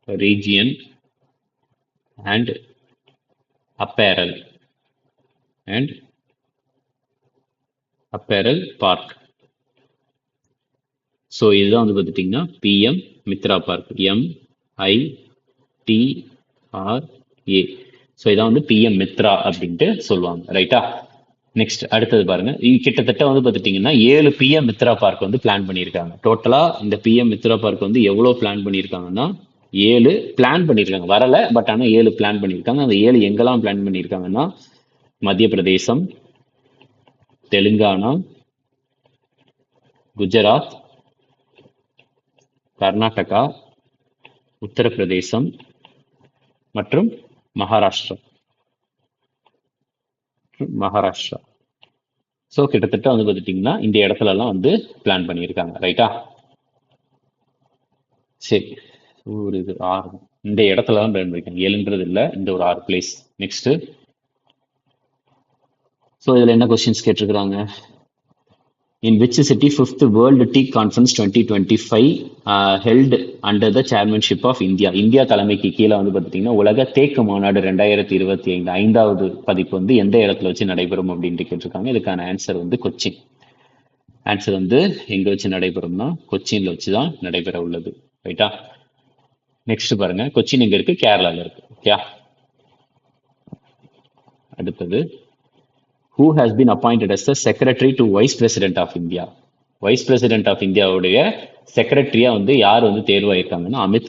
region and apparel park. So இதுதான் வந்து பார்த்துட்டிங்கன்னா PM Mitra park, MITRA. So இதான் வந்து PM மித்ரா அப்படின்ட்டு சொல்லுவாங்க, ரைட்டா? நெக்ஸ்ட் அடுத்தது பாருங்க, கிட்டத்தட்ட வந்து பார்த்துட்டிங்கன்னா 7 PM மித்ரா பார்க் வந்து பிளான் பண்ணியிருக்காங்க. டோட்டலா இந்த PM மித்ரா பார்க் வந்து எவ்வளோ பிளான் பண்ணியிருக்காங்கன்னா 7 பிளான் பண்ணியிருக்காங்க, வரல, பட் ஆனால் 7 பிளான் பண்ணியிருக்காங்க. அந்த 7 எங்கெல்லாம் பிளான் பண்ணியிருக்காங்கன்னா மத்திய பிரதேசம், தெலுங்கானா, குஜராத், கர்நாடகா, உத்தரப்பிரதேசம் மற்றும் மகாராஷ்டிரா. ஸோ கிட்டத்தட்ட வந்து பார்த்துட்டிங்கன்னா இந்த இடத்துல எல்லாம் வந்து பிளான் பண்ணியிருக்காங்க, ரைட்டா? சரி, ஒரு இது 6 இந்த இடத்துல தான் பிளான் பண்ணியிருக்காங்க, 7ன்றது இல்லை, இந்த ஒரு 6 பிளேஸ். நெக்ஸ்ட், ஸோ இதில் என்ன கொஸ்டின்ஸ் கேட்டிருக்கிறாங்க? In which city 5th World Tea Conference 2025 held under the chairmanship of India? India தலைமைக்கு கீழே வந்து பார்த்துட்டிங்கன்னா உலக தேக்கு மாநாடு 2025 5வது பதிப்பு வந்து எந்த இடத்துல வச்சு நடைபெறும் அப்படின்ட்டு கேட்டிருக்காங்க. இதுக்கான ஆன்சர் வந்து கொச்சின். ஆன்சர் வந்து எங்கே வச்சு நடைபெறும்னா கொச்சின்ல வச்சு தான் நடைபெற உள்ளது, ரைட்டா? நெக்ஸ்ட் பாருங்க, கொச்சின் எங்க இருக்கு? கேரளாவில் இருக்கு, ஓகே? அடுத்தது, who has been appointed as the secretary to vice president of India? Vice president of இந்தியாவுடைய செக்ரட்டரியா வந்து யார் வந்து தேர்வாயிருக்காங்கன்னா அமித்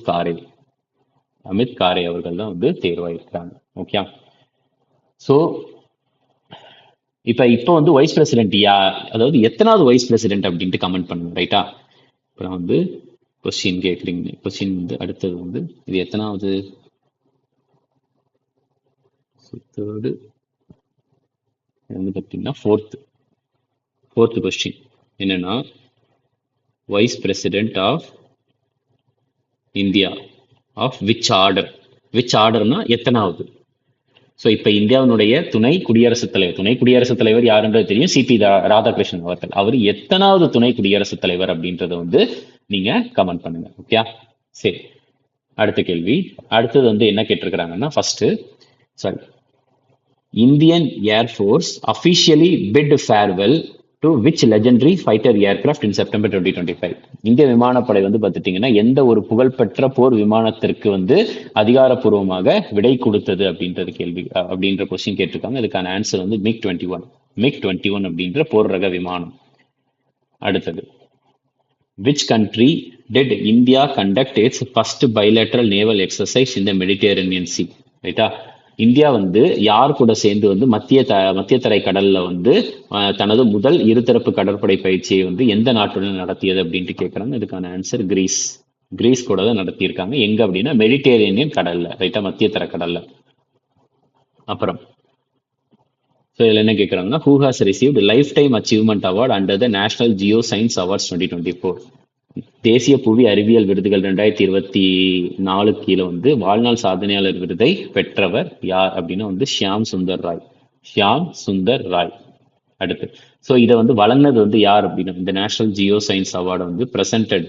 காரே அவர்கள் தான் வந்து தேர்வாயிருக்காங்க, ஓகே? ஸோ இப்போ வந்து வைஸ் பிரசிடென்ட் அதாவது எத்தனாவது வைஸ் பிரசிடென்ட் அப்படின்ட்டு கமெண்ட் பண்ணுங்க, ரைட்டா? இப்போ வந்து கொஸ்டின் கேட்குறீங்க, கொஸ்டின் வந்து அடுத்தது வந்து இது எத்தனாவது? தேர்டு வந்து பார்த்தீங்கன்னா ஃபோர்த் கொஸ்டின் என்னன்னா vice president of India of which ஆர்டர்னா எத்தனாவது? ஸோ இப்போ இந்தியாவினுடைய துணை குடியரசுத் தலைவர் யாருன்றது தெரியும், CP ராதாகிருஷ்ணன் அவர்கள். அவர் எத்தனாவது துணை குடியரசுத் தலைவர் அப்படின்றத வந்து நீங்க கமெண்ட் பண்ணுங்க, ஓகே? சரி, அடுத்த கேள்வி. அடுத்தது வந்து என்ன கேட்டிருக்கிறாங்கன்னா Indian air force officially bid farewell to which legendary fighter aircraft in September 2025? இந்திய விமானப்படை வந்து பார்த்துட்டிங்கன்னா எந்த ஒரு புகழ்பெற்ற போர் விமானத்திற்கு வந்து அதிகாரப்பூர்வமாக விடை கொடுத்தது அப்படின்றது கேள்வி, அப்படின்ற கொஸ்டின் கேட்டிருக்காங்க. இதுக்கான ஆன்சர் வந்து MiG-21 அப்படின்ற போர் ரக விமானம். அடுத்தது, which country did India conduct its first bilateral naval exercise in the Mediterranean Sea? ரைட்டா? இந்தியா வந்து யார் கூட சேர்ந்து வந்து மத்திய தரை கடல்ல வந்து தனது முதல் இருதரப்பு கடற்படை பயிற்சியை வந்து எந்த நாட்டுடன் நடத்தியது அப்படின்ட்டு கேட்கறாங்க. இதுக்கான ஆன்சர் கிரீஸ் கூட தான் நடத்தியிருக்காங்க. எங்க அப்படின்னா மெடிட்டேரேனியன் கடல்ல, ரைட்டா? மத்திய தரை கடல்ல. அப்புறம் இதுல என்ன கேட்கறாங்கன்னா who has received lifetime achievement award under the National Geoscience Awards 2024? தேசிய புவி அறிவியல் விருதுகள் 2024 கீழே வந்து வாழ்நாள் சாதனையாளர் விருதை பெற்றவர் யார் அப்படின்னா வந்து ஷியாம் சுந்தர் ராய். அடுத்து, ஸோ இதை வந்து வழங்கினது வந்து யார் அப்படின்னா இந்த நேஷனல் ஜியோ சயின்ஸ் அவார்டு வந்து பிரசன்டட்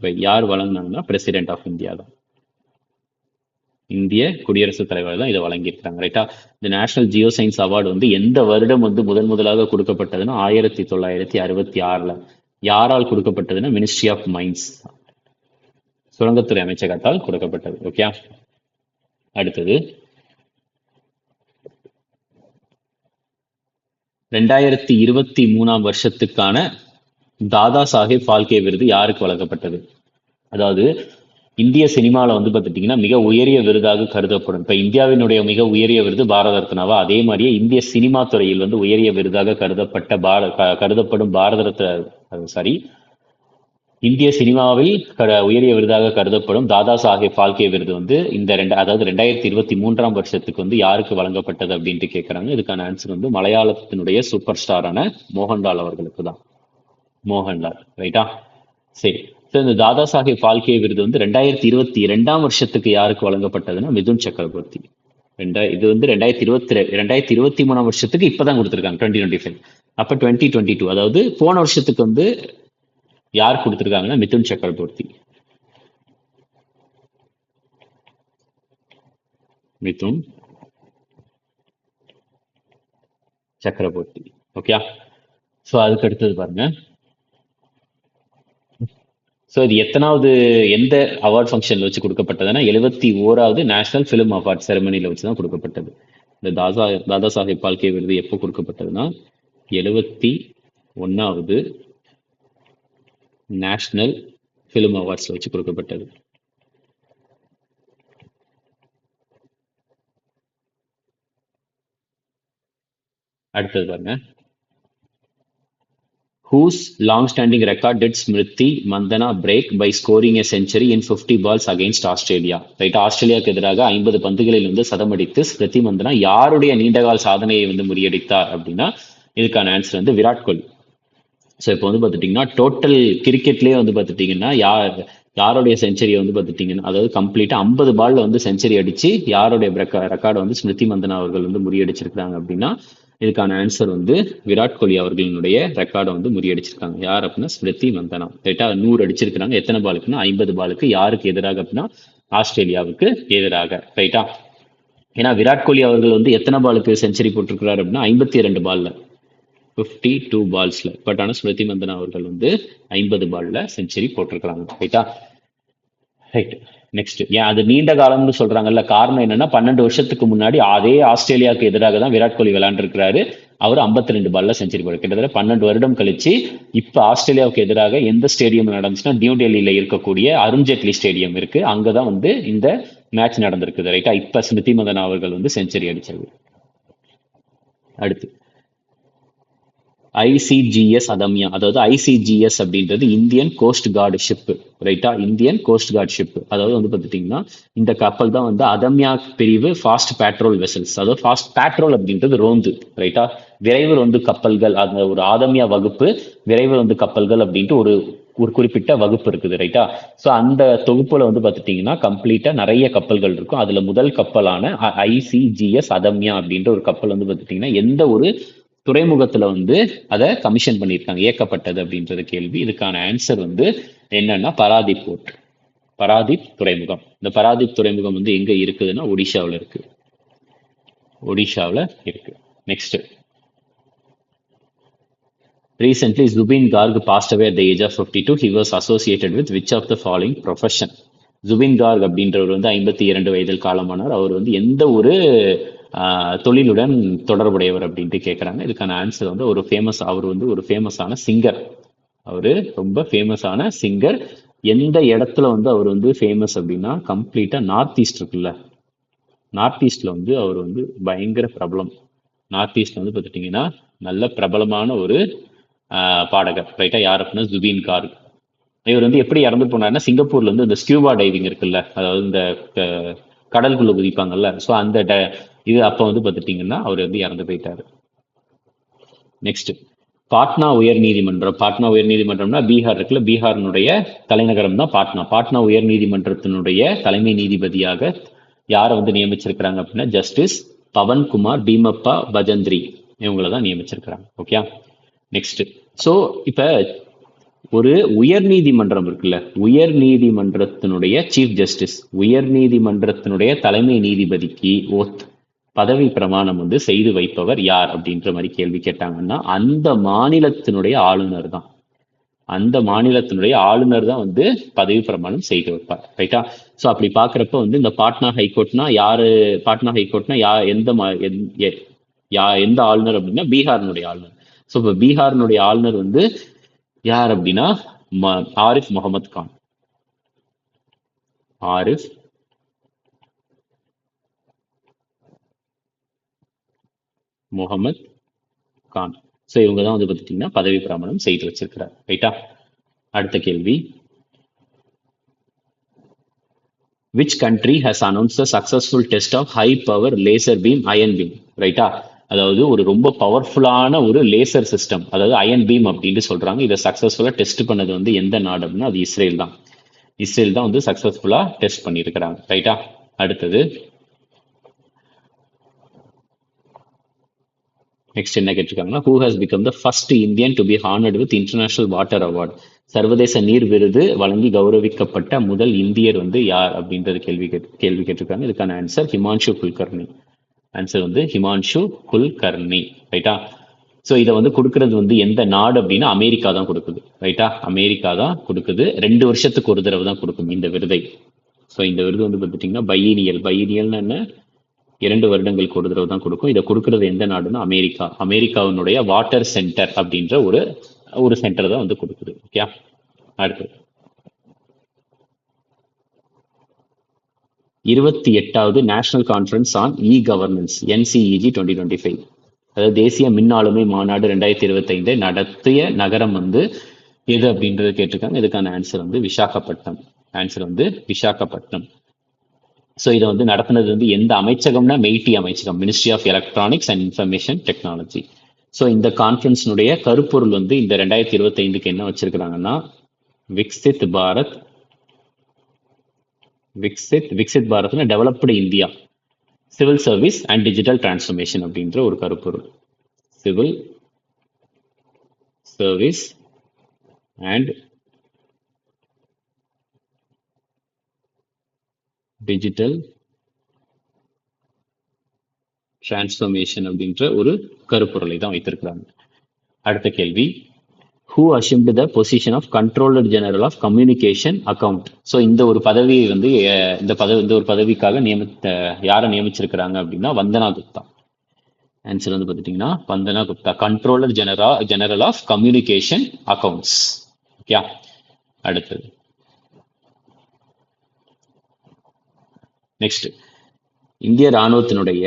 பை யார் வழங்கினாங்கன்னா பிரசிடென்ட் ஆஃப் இந்தியா தான், இந்திய குடியரசுத் தலைவர் தான் இதை வழங்கியிருக்காங்க, ரைட்டா? இந்த நேஷனல் ஜியோ சயின்ஸ் அவார்டு வந்து எந்த வருடம் வந்து முதலாக கொடுக்கப்பட்டதுன்னா 1966. யாரால் கொடுக்கப்பட்டதுன்னா மினிஸ்ட்ரி ஆஃப் மைன்ஸ், சுரங்கத்துறை அமைச்சகத்தால் கொடுக்கப்பட்டது, ஓகே? அடுத்தது, 2023 வருஷத்துக்கான தாதா சாஹேப் பால்கே விருது யாருக்கு வழங்கப்பட்டது? அதாவது இந்திய சினிமாவில் வந்து பார்த்துட்டிங்கன்னா மிக உயரிய விருதாக கருதப்படும். இப்போ இந்தியாவினுடைய மிக உயரிய விருது பாரத ரத்னாவா, அதே மாதிரியே இந்திய சினிமா துறையில் வந்து உயரிய விருதாக கருதப்படும் பாரத ரத்னா சாரி இந்திய சினிமாவில் உயரிய விருதாக கருதப்படும் தாதா சாஹேப் பால்கே விருது வந்து அதாவது 2023 வருஷத்துக்கு வந்து யாருக்கு வழங்கப்பட்டது அப்படின்ட்டு கேட்கறாங்க. இதுக்கான ஆன்சர் வந்து மலையாளத்தினுடைய சூப்பர் ஸ்டாரான மோகன்லால் அவர்களுக்கு தான். மோகன்லால், ரைட்டா? சரி. இந்த தாதா சாஹேப் பால்கே விருது வந்து 2022 வருஷத்துக்கு யாருக்கு வழங்கப்பட்டதுன்னா மிதுன் சக்கரவர்த்தி. இது வந்து 2023 வருஷத்துக்கு இப்பதான் கொடுத்துருக்காங்க, 2025. அப்ப 2022, அதாவது போன வருஷத்துக்கு வந்து யார் கொடுத்திருக்காங்கன்னா மிதுன் சக்கரவர்த்தி. மிதுன் சக்கரவர்த்தி. ஓகே. ஸோ அதுக்கு அடுத்தது பாருங்க. ஸோ இது எந்த அவார்ட் ஃபங்க்ஷனில் வச்சு கொடுக்கப்பட்டதுன்னா 71வது நேஷனல் ஃபிலிம் அவார்ட் செரமனியில் வச்சு தான் கொடுக்கப்பட்டது. இந்த தாதா சாஹேப் பால்கே விருது எப்போ கொடுக்கப்பட்டதுன்னா 71வது நேஷனல் ஃபிலிம் அவார்ட்ஸ்ல வச்சு கொடுக்கப்பட்டது. அடுத்தது பாருங்க. Whose long-standing record did Smriti Mandhana break by scoring a century in 50 balls against Australia? Right, ஆஸ்திரேலியாவுக்கு எதிராக 50 பந்துகளில் வந்து சதமடித்து ஸ்மிருதி மந்தனா யாருடைய நீண்டகால சாதனையை வந்து முறியடித்தார் அப்படின்னா இதுக்கான ஆன்சர் வந்து விராட் கோலி. ஸோ இப்போ வந்து பார்த்துட்டிங்கன்னா டோட்டல் கிரிக்கெட்லேயே வந்து பார்த்துட்டிங்கன்னா யாருடைய செஞ்சுரியை வந்து பார்த்துட்டிங்கன்னா அதாவது கம்ப்ளீட்டாக 50 பால்ல வந்து செஞ்சுரி அடித்து யாருடைய ரெக்கார்டை வந்து ஸ்மிருதி மந்தனா அவர்கள் வந்து முறியடிச்சிருக்கிறாங்க அப்படின்னா இதுக்கான ஆன்சர் வந்து விராட் கோலி அவர்களினுடைய ரெக்கார்டை வந்து முறியடிச்சிருக்காங்க. யார் அப்படின்னா ஸ்மிருதி மந்தனா. ரைட்டா? 100 அடிச்சிருக்கிறாங்க. எத்தனை பாலுக்குன்னா 50 பாலுக்கு. யாருக்கு எதிராக அப்படின்னா ஆஸ்திரேலியாவுக்கு எதிராக. ரைட்டா? ஏன்னா விராட் கோலி அவர்கள் வந்து எத்தனை பாலுக்கு செஞ்சுரி போட்டிருக்கிறாரு அப்படின்னா 52 பால்ல, 52 பால்ஸ்ல. பட் ஆனால் ஸ்மிருதி மந்தனா அவர்கள் வந்து 50 பால்ல செஞ்சுரி போட்டிருக்கிறாங்க. ரைட்டா? ரைட். நெக்ஸ்ட், ஏன் அது நீண்ட காலம்னு சொல்றாங்கல்ல, காரணம் என்னன்னா 12 வருஷத்துக்கு முன்னாடி அதே ஆஸ்திரேலியாவுக்கு எதிராக தான் விராட் கோலி விளையாண்டுருக்கிறாரு. அவர் 52 பால்ல செஞ்சுரி போடு. கிட்டத்தட்ட 12 வருடம் கழிச்சு இப்ப ஆஸ்திரேலியாவுக்கு எதிராக எந்த ஸ்டேடியம் நடந்துச்சுன்னா நியூ டெல்லியில இருக்கக்கூடிய அருண்ஜேட்லி ஸ்டேடியம் இருக்கு, அங்கதான் வந்து இந்த மேட்ச் நடந்திருக்குது. ரைட்டா? இப்ப ஸ்மிருதி மந்தனா அவர்கள் வந்து செஞ்சுரி அடிச்சது. அடுத்து ஐசிஜிஎஸ் அதம்யா, அதாவது ஐசிஜிஎஸ் அப்படின்றது இந்தியன் கோஸ்ட் கார்டு ஷிப். ரைட்டா? Indian coast guard ship. அதாவது வந்து பார்த்துட்டிங்கன்னா இந்த கப்பல் தான் வந்து அதம்யா பிரிவு ஃபாஸ்ட் பேட்ரோல் வெசல்ஸ். அதாவது ஃபாஸ்ட் பேட்ரோல் அப்படின்றது ரோந்து. ரைட்டா? விரைவு ரோந்து கப்பல்கள், அந்த ஒரு ஆதம்யா வகுப்பு விரைவு ரோந்து கப்பல்கள் அப்படின்ட்டு ஒரு குறிப்பிட்ட வகுப்பு இருக்குது. ரைட்டா? ஸோ அந்த தொகுப்புல வந்து பார்த்துட்டிங்கன்னா கம்ப்ளீட்டா நிறைய கப்பல்கள் இருக்கும். அதுல முதல் கப்பலான ஐசிஜிஎஸ் அதம்யா அப்படின்ற ஒரு கப்பல் வந்து பார்த்துட்டிங்கன்னா எந்த ஒரு துறைமுகத்துல வந்து அதை கமிஷன் பண்ணியிருக்காங்க, இயக்கப்பட்டது அப்படின்றது கேள்வி. இதுக்கான ஆன்சர் வந்து என்னன்னா பராதீப் போர்ட், பராதீப் துறைமுகம். இந்த பராதீப் துறைமுகம் வந்து எங்க இருக்குதுன்னா ஒடிஷாவில் இருக்கு. ஒடிஷாவில் இருக்கு. Next, recently Zubin Garg passed away at the age of 52. He was associated with which of the following profession? Zubeen Garg அப்படின்றவர் வந்து 52 வயதில் காலமானார். அவர் வந்து எந்த ஒரு தொழிலுடன் தொடர்புடையவர் அப்படின்ட்டு கேட்குறாங்க. இதுக்கான ஆன்சர் வந்து அவர் வந்து ஒரு ஃபேமஸான சிங்கர். அவர் ரொம்ப ஃபேமஸான சிங்கர். எந்த இடத்துல வந்து அவர் வந்து ஃபேமஸ் அப்படின்னா கம்ப்ளீட்டாக நார்த் ஈஸ்ட் இருக்குல்ல, நார்த் ஈஸ்ட்ல வந்து அவர் வந்து பயங்கர பிரபலம். நார்த் ஈஸ்ட்ல வந்து பார்த்துட்டிங்கன்னா நல்ல பிரபலமான ஒரு பாடகர். ரைட்டா? யார் அப்படின்னா ஜுபின் கார்க். இவர் வந்து எப்படி இறந்து போனாருன்னா சிங்கப்பூர்ல வந்து இந்த ஸ்கியூபா டைவிங் இருக்குல்ல, அதாவது இந்த கடலுக்குள்ள குதிப்பாங்கல்ல, ஸோ அந்த இது அப்போ வந்து பார்த்துட்டிங்கன்னா அவர் வந்து இறந்து போயிட்டாரு. நெக்ஸ்ட், பாட்னா உயர் நீதிமன்றம். பாட்னா உயர் நீதிமன்றம்னா பீகார் இருக்குல்ல, பீகாரினுடைய தலைநகரம் தான் பாட்னா. பாட்னா உயர் நீதிமன்றத்தினுடைய தலைமை நீதிபதியாக யாரை வந்து நியமிச்சிருக்கிறாங்க அப்படின்னா ஜஸ்டிஸ் பவன்குமார் பீமப்பா பஜந்திரி, இவங்களை தான் நியமிச்சிருக்கிறாங்க. ஓகே. நெக்ஸ்ட், ஸோ இப்போ ஒரு உயர் நீதிமன்றம் இருக்குல்ல, உயர் நீதிமன்றத்தினுடைய சீஃப் ஜஸ்டிஸ், உயர் நீதிமன்றத்தினுடைய தலைமை நீதிபதிக்கு ஓத் பதவி பிரமாணம் வந்து செய்து வைப்பவர் யார் அப்படின்ற மாதிரி கேள்வி கேட்டாங்கன்னா அந்த மாநிலத்தினுடைய ஆளுநர் தான். அந்த மாநிலத்தினுடைய ஆளுநர் தான் வந்து பதவி பிரமாணம் செய்து வைப்பார். ரைட்டா? ஸோ அப்படி பார்க்குறப்ப வந்து இந்த பாட்னா ஹைகோர்ட்னா யாரு? பாட்னா ஹைகோர்ட்னா எந்த ஆளுநர் அப்படின்னா பீகாரினுடைய ஆளுநர். ஸோ இப்போ பீகாரினுடைய ஆளுநர் வந்து யார் அப்படின்னா ஆரிஃப் முகமது கான். ஆரிஃப் முகமது கான். ஸோ இவங்க தான் வந்து பார்த்துட்டிங்கன்னா பதவி பிரமாணம் செய்து வச்சிருக்கிறார். ரைட்டா? அடுத்த கேள்வி, which country has announced the successful test of high power laser beam ion beam? ரைட்டா? அதாவது ஒரு ரொம்ப பவர்ஃபுல்லான ஒரு லேசர் சிஸ்டம், அதாவது அயன் பீம் அப்படின்னு சொல்றாங்க. இதை சக்சஸ்ஃபுல்லா டெஸ்ட் பண்ணது வந்து எந்த நாடு அப்படின்னா அது இஸ்ரேல் தான். இஸ்ரேல் தான் வந்து சக்சஸ்ஃபுல்லா டெஸ்ட் பண்ணியிருக்கிறாங்க. ரைட்டா? அடுத்தது நெக்ஸ்ட் என்ன கேட்டிருக்காங்கன்னா, who has become the first Indian to be honored with international water award? சர்வதேச நீர் விருது வழங்கி கௌரவிக்கப்பட்ட முதல் இந்தியர் வந்து யார் அப்படின்றது கேள்வி கேட்டிருக்காங்க. இதுக்கான ஆன்சர் ஹிமான்ஷு குல்கர்னி. ஆன்சர் வந்து ஹிமான்ஷு குல்கர்னி. ரைட்டா? ஸோ இதை வந்து கொடுக்கறது வந்து எந்த நாடு அப்படின்னா அமெரிக்கா தான் கொடுக்குது. ரைட்டா? அமெரிக்கா தான் கொடுக்குது. 2 வருஷத்துக்கு ஒரு தடவை தான் கொடுக்கும் இந்த விருதை. ஸோ இந்த விருது வந்து பார்த்துட்டிங்கன்னா பையினியல்னா என்ன, 2 வருடங்களுக்கு ஒரு தடவை தான் கொடுக்கும். இதை கொடுக்கறது எந்த நாடுன்னா அமெரிக்கா. அமெரிக்காவினுடைய வாட்டர் சென்டர் அப்படின்ற ஒரு சென்டர் தான் வந்து கொடுக்குது. ஓகே. அடுத்து 28வது national conference on e governance NCEG 2025, அதாவது தேசிய மின் ஆளுமை மாநாடு 2025 நடத்திய நகரம் வந்து எது அப்படின்றது கேட்டிருக்காங்க. இதுக்கான ஆன்சர் வந்து விசாகப்பட்டினம். ஆன்சர் வந்து விசாகப்பட்டினம். ஸோ இதை வந்து நடத்தினது வந்து எந்த அமைச்சகம்னா மெய்டி அமைச்சகம், ministry of electronics and information technology. So இந்த கான்ஃபரன்ஸினுடைய கருப்பொருள் வந்து இந்த 2025க்கு என்ன வச்சிருக்கிறாங்கன்னா, விக்சித் பாரத், விக்சித் பாரத்னா developed India, civil service and digital transformation அப்படின்ற ஒரு கருப்பொருள். Civil service and digital transformation அப்படின்ற ஒரு கருப்பொருளை தான் வைத்திருக்கிறாங்க. அடுத்த கேள்வி, who assumed the position of Controller General of Communication Account? So இந்த ஒரு பதவியை வந்து இந்த ஒரு பதவிக்காக யாரை நியமிச்சிருக்கிறாங்க அப்படின்னா வந்தனா குப்தா. ஆன்சர் வந்து பார்த்துட்டிங்கன்னா Vandana Gupta, controller general of communication accounts. Okay. அடுத்தது நெக்ஸ்ட், இந்திய ராணுவத்தினுடைய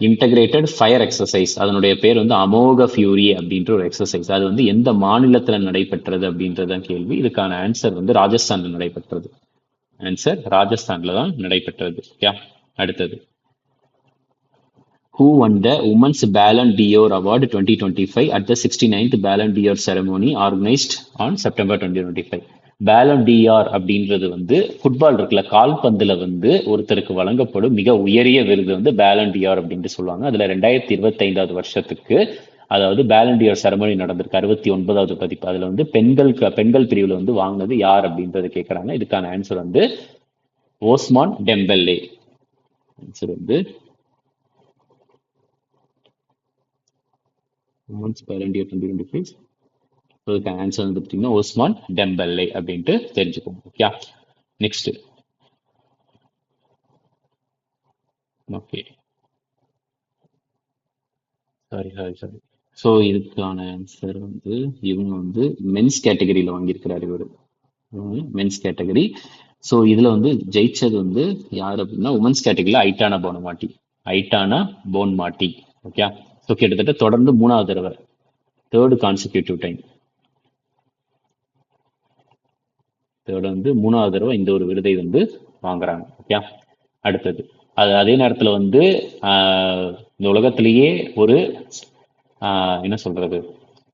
இன்டகிரேட்டட் ஃபயர் எக்ஸசைஸ், அதனுடைய பேர் வந்து அமோக ஃபியூரி அப்படின்ற ஒரு எக்ஸசைஸ். அது வந்து எந்த மாநிலத்தில் நடைபெற்றது அப்படின்றதான் கேள்வி. இதுக்கான ஆன்சர் வந்து ராஜஸ்தான்ல நடைபெற்றது. ஆன்சர் ராஜஸ்தான்ல தான் நடைபெற்றது. அடுத்தது, who won the Women's Ballon d'Or Award 2025 at the 69th Ballon d'Or ceremony organized on September 2025? பேலன் TR அப்படின்றது வந்து ஃபுட்பால் இருக்குல்ல, கால்பந்துல வந்து ஒருத்தருக்கு வழங்கப்படும் மிக உயரிய விருது வந்து பேலன் டிஆர் அப்படின்ட்டு சொல்லுவாங்க. அதுல 2025வது வருஷத்துக்கு, அதாவது பேலன் டிஆர் செரமனி நடந்திருக்கு, 69வது பதிப்பு. அதுல வந்து பெண்கள் பிரிவுல வந்து வாங்கினது யார் அப்படின்றது கேட்கறாங்க. இதுக்கான ஆன்சர் வந்து ஓஸ்மான் டெம்பெல்லே. ஆன்சர் வந்து பேலன் டிஆர் 2025. அதுக்கு ஆன்சர் வந்து பார்த்தீங்கன்னா ஓஸ்மான் டெம்பெல்லே அப்படின்ட்டு தெரிஞ்சுக்கோங்க. Okay. Next, okay, sorry. So இதுக்கான ஆன்சர் வந்து இவங்க வந்து மென்ஸ் கேட்டகரியில் வாங்கியிருக்கிறார். இவர் மென்ஸ் கேட்டகரி. ஸோ இதில் வந்து ஜெயிச்சது வந்து யார் அப்படின்னா உமன்ஸ் கேட்டகரியில் ஐட்டானா போன்மாட்டி. ஓகே. ஸோ கிட்டத்தட்ட தொடர்ந்து 3வது தடவை, 3rd கான்சிக்யூட்டிவ் டைம், வந்து 3வது தடவை இந்த ஒரு விருதை வந்து வாங்குறாங்க. ஓகே. அடுத்தது, அதே நேரத்தில் வந்து இந்த உலகத்திலேயே ஒரு என்ன சொல்றது,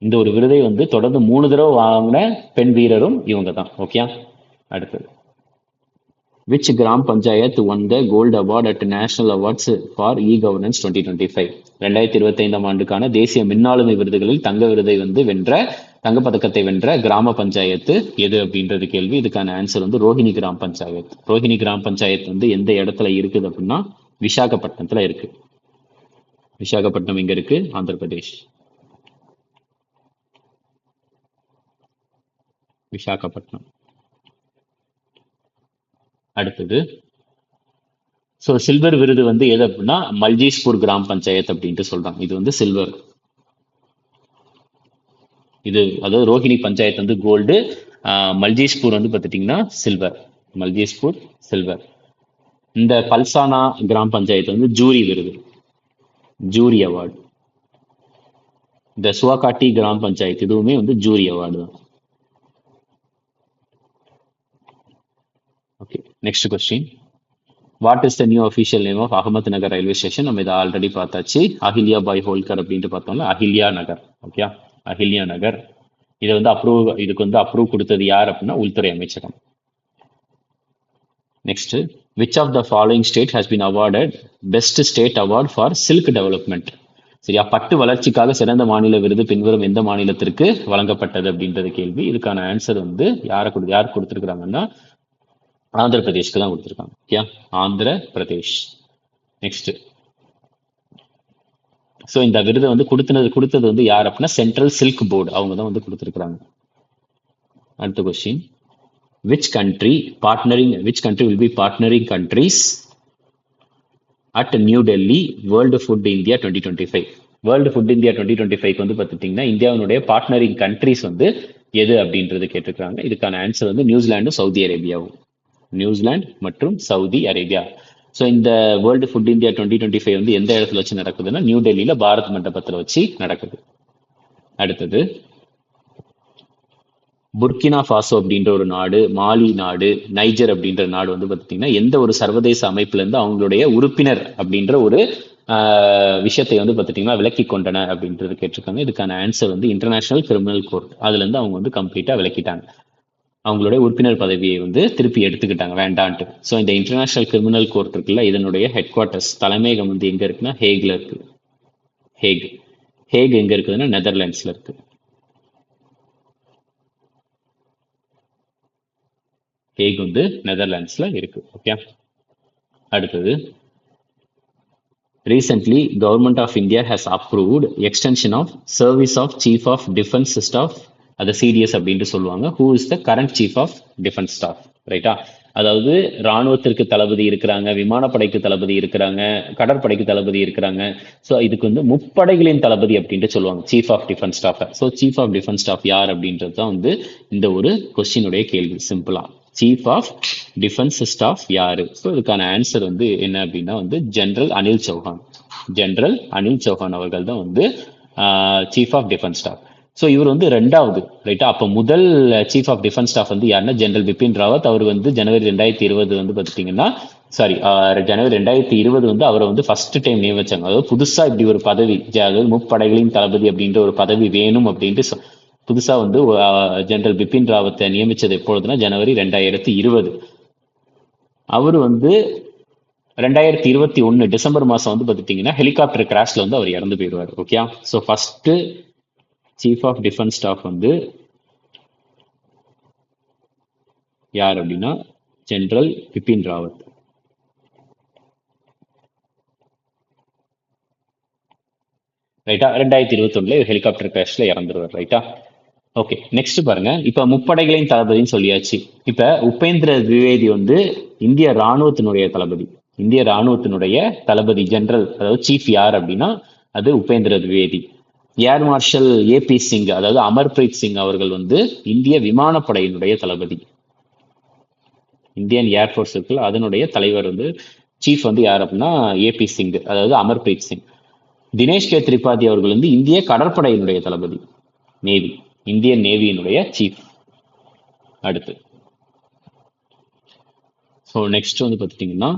இந்த ஒரு விருதை வந்து தொடர்ந்து 3 தடவை வாங்கின பெண் வீரரும் இவங்க தான். ஓகே. அடுத்தது, which gram panchayat won the gold award at national awards for e-governance 2025? 2025ஆம் ஆண்டுக்கான தேசிய மின்னாளுமை விருதுகளில் தங்கப்பதக்கத்தை வென்ற கிராம பஞ்சாயத்து எது அப்படின்றது கேள்வி. இதுக்கான ஆன்சர் வந்து ரோஹிணி கிராம் பஞ்சாயத். ரோஹிணி கிராம் பஞ்சாயத்து வந்து எந்த இடத்துல இருக்குது அப்படின்னா விசாகப்பட்டினத்துல இருக்கு. விசாகப்பட்டினம் எங்க இருக்கு? ஆந்திர பிரதேஷ். விசாகப்பட்டினம். அடுத்தது, ஸோ சில்வர் விருது வந்து எது அப்படின்னா மல்ஜீஸ்பூர் கிராம் பஞ்சாயத் அப்படின்ட்டு சொல்றாங்க. இது வந்து சில்வர். இது அதாவது ரோஹிணி பஞ்சாயத்து வந்து கோல்டு, மல்ஜீஸ்பூர் வந்து பார்த்துட்டிங்கன்னா சில்வர். மல்ஜிஸ்பூர் சில்வர். இந்த பல்சானா கிராம் பஞ்சாயத்து வந்து ஜூரி விருது, ஜூரி அவார்டு. இந்த சுவாகாட்டி கிராம் பஞ்சாயத்து இதுவுமே வந்து ஜூரி அவார்டு தான். Okay, next question. What is the new official name of Ahmednagar railway station? நம்ம இதை ஆல்ரெடி பார்த்தாச்சு. அஹில்யா பாய் ஹோல்கர் அப்படின்ட்டு பார்த்தோம்ல, Ahilyanagar. Okay, Ahilyanagar. இதை வந்து இதுக்கு வந்து அப்ரூவ் கொடுத்தது யார் அப்படின்னா உள்துறை அமைச்சகம். Next, which of the following state has been awarded best state award for silk development? சரியா, பட்டு வளர்ச்சிக்காக சிறந்த மாநில விருது பின்வரும் எந்த மாநிலத்திற்கு வழங்கப்பட்டது அப்படின்றது கேள்வி. இதுக்கான ஆன்சர் வந்து யார் கொடுத்துருக்காங்கன்னா ஆந்திர பிரதேஷ்க்கு தான் கொடுத்துருக்காங்க. Okay, Andhra Pradesh. Next, so இந்த விருதை வந்து கொடுத்தது வந்து யார் அப்படின்னா சென்ட்ரல் சில்க் போர்டு, அவங்க தான் வந்து கொடுத்துருக்காங்க. அடுத்த question, which country will be partnering countries at New Delhi World Food India 2025? World food India 2025 வந்து பார்த்துட்டிங்கன்னா இந்தியாவினுடைய பார்ட்னரிங் கண்ட்ரிஸ் வந்து எது அப்படின்றது கேட்டிருக்காங்க. இதுக்கான ஆன்சர் வந்து நியூசிலாண்டும் சவுதி அரேபியாவும். நியூசிலாந்து மற்றும் சவுதி அரேபியா. ஸோ இந்த வேர்ல்டு ஃபுட் இந்தியா 2025 வந்து எந்த இடத்துல வச்சு நடக்குதுன்னா நியூ டெல்லியில பாரத் மண்டபத்தில் வச்சு நடக்குது. அடுத்தது, புர்கினா ஃபாசோ அப்படின்ற ஒரு நாடு, மாலி நாடு, நைஜர் அப்படின்ற நாடு வந்து பார்த்திங்கன்னா எந்த ஒரு சர்வதேச அமைப்புல இருந்து அவங்களுடைய உறுப்பினர் அப்படின்ற ஒரு விஷயத்தை வந்து பார்த்துட்டிங்கன்னா விலக்கி கொண்டன அப்படின்றது கேட்டிருக்காங்க. இதுக்கான ஆன்சர் வந்து இன்டர்நேஷனல் கிரிமினல் கோர்ட். அதுல இருந்து அவங்க வந்து கம்ப்ளீட்டா விலக்கிட்டாங்க, அவங்களுடைய உறுப்பினர் பதவியை வந்து திருப்பி எடுத்துக்கிட்டாங்க வேண்டான்ட்டு. ஸோ இந்த இன்டர்நேஷனல் கிரிமினல் கோர்ட் இருக்குல்ல, இதனுடைய ஹெட் குவார்ட்டர்ஸ் தலைமையகம் வந்து எங்க இருக்குன்னா ஹேக்ல இருக்கு. ஹேக் எங்க இருக்குதுன்னா நெதர்லாண்ட்ஸ்ல இருக்கு. ஹேக் வந்து நெதர்லாண்ட்ஸ்ல இருக்கு. ஓகே, அடுத்தது, recently government of India has approved extension of service of chief of defense staff, அதை சிடிஎஸ் அப்படின்ட்டு சொல்லுவாங்க. who is the current chief of defense staff, ரைட்டா? அதாவது ராணுவத்திற்கு தளபதி இருக்கிறாங்க, விமானப்படைக்கு தளபதி இருக்கிறாங்க, கடற்படைக்கு தளபதி இருக்கிறாங்க. ஸோ இதுக்கு வந்து முப்படைகளின் தளபதி அப்படின்ட்டு சொல்லுவாங்க chief of defence staff. So chief of defence staff யார் அப்படின்றது தான் வந்து இந்த ஒரு கொஸ்டினுடைய கேள்வி. சிம்பிளா சீஃப் ஆஃப் டிஃபென்ஸ் ஸ்டாஃப் யாரு? ஸோ இதுக்கான ஆன்சர் வந்து என்ன அப்படின்னா வந்து ஜெனரல் அனில் சௌஹான். ஜெனரல் அனில் சௌஹான் அவர்கள் தான் வந்து chief of defence staff. So இவர் வந்து ரெண்டாவது, ரைட்டா? அப்போ முதல் சீஃப் ஆஃப் டிஃபென்ஸ் ஸ்டாஃப் வந்து யாருன்னா ஜெனரல் பிபின் ராவத். அவர் வந்து ஜனவரி 2020 வந்து பார்த்துட்டிங்கன்னா ஜனவரி 2020 வந்து அவரை வந்து ஃபர்ஸ்ட் டைம் நியமிச்சாங்க. அதாவது புதுசா இப்படி ஒரு பதவி, அதாவது முப்படைகளின் தளபதி அப்படின்ற ஒரு பதவி வேணும் அப்படின்ட்டு புதுசா வந்து ஜெனரல் பிபின் ராவத்தை நியமிச்சது எப்பொழுதுனா ஜனவரி 2020. அவர் வந்து 2021 டிசம்பர் மாசம் வந்து பார்த்துட்டிங்கன்னா ஹெலிகாப்டர் கிராஷ்ல வந்து அவர் இறந்து போயிடுவார். Okay, so first chief of defence staff வந்து யார் அப்படின்னா ஜெனரல் பிபின் ராவத். ரைட்டா? 2021 ஹெலிகாப்டர் கிராஷ்ல இறந்துருவார். ரைட்டா? ஓகே, நெக்ஸ்ட் பாருங்க. இப்ப முப்படைகளின் தளபதினு சொல்லியாச்சு. இப்ப உபேந்திர திவேதி வந்து இந்திய ராணுவத்தினுடைய தளபதி. இந்திய ராணுவத்தினுடைய தளபதி ஜெனரல், அதாவது சீஃப் யார் அப்படின்னா அது Upendra Dwivedi. Air marshal AP Singh, அதாவது அமர்பிரீத் சிங் அவர்கள் வந்து இந்திய விமானப்படையினுடைய தளபதி. இந்தியன் ஏர்ஃபோர்ஸ் இருக்குல்ல, அதனுடைய தலைவர் வந்து சீஃப் வந்து யார் அப்படின்னா ஏபி சிங், அதாவது அமர்பிரீத் சிங். தினேஷ் கே திரிபாதி அவர்கள் வந்து இந்திய கடற்படையினுடைய தளபதி, நேவி, இந்தியன் நேவியினுடைய சீஃப். அடுத்து, ஸோ நெக்ஸ்ட் வந்து பார்த்துட்டிங்கன்னா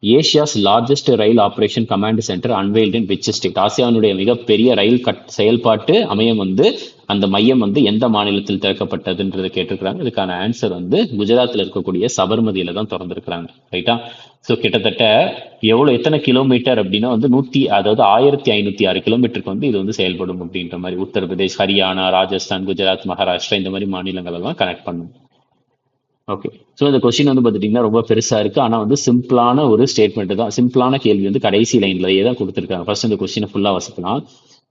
Asia's largest rail operation command centre unveiled in which state? ஆசியாவுடைய மிகப்பெரிய ரயில் செயல்பாட்டு அமையம் வந்து அந்த மையம் வந்து எந்த மாநிலத்தில் திறக்கப்பட்டதுன்றதை கேட்டிருக்கிறாங்க. இதுக்கான ஆன்சர் வந்து குஜராத்தில் இருக்கக்கூடிய சபர்மதியில தான் திறந்திருக்கிறாங்க. ரைட்டா? ஸோ கிட்டத்தட்ட எத்தனை கிலோமீட்டர் அப்படின்னா வந்து 1506 கிலோமீட்டருக்கு வந்து இது வந்து செயல்படும் அப்படின்ற மாதிரி உத்தரப்பிரதேஷ், ஹரியானா, ராஜஸ்தான், குஜராத், மகாராஷ்டிரா இந்த மாதிரி மாநிலங்கள் எல்லாம் கனெக்ட் பண்ணும். ஓகே, ஸோ இந்த கொஸ்டின் வந்து பார்த்துட்டிங்கன்னா ரொம்ப பெருசாக இருக்குது. ஆனால் வந்து சிம்பிளான ஒரு ஸ்டேட்மெண்ட் தான், சிம்பிளான கேள்வி வந்து கடைசி லைன்லேயே தான் கொடுத்துருக்காங்க. ஃபர்ஸ்ட் இந்த கொஸ்டினை ஃபுல்லாக வசிக்கலாம்.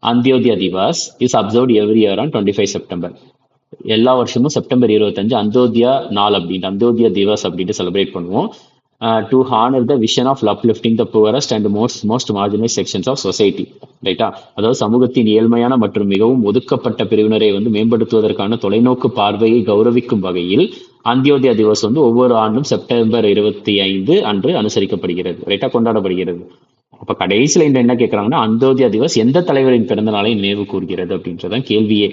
Antyodaya Diwas is observed every year on 25 September. எல்லா வருஷமும் செப்டம்பர் 25 அந்தியோதயா நாள் அப்படின்ட்டு, அந்தியோதயா திவாஸ் அப்படின்ட்டு செலிப்ரேட் பண்ணுவோம். To honour the vision of uplifting the poorest and most marginalized sections of society. ரைட்டா? அதாவது சமூகத்தின் ஏழ்மையான மற்றும் மிகவும் ஒதுக்கப்பட்ட பிரிவினரை வந்து மேம்படுத்துவதற்கான தொலைநோக்கு பார்வையை கௌரவிக்கும் வகையில் அந்தியோதயா திவஸ் வந்து ஒவ்வொரு ஆண்டும் செப்டம்பர் 25 அன்று அனுசரிக்கப்படுகிறது, ரைட்டா, கொண்டாடப்படுகிறது. அப்ப கடைசியில இந்த என்ன கேட்கறாங்கன்னா, அந்தியோதயா திவஸ் எந்த தலைவரின் பிறந்த நாளை நினைவு கூறுகிறது அப்படின்றதான் கேள்வியே.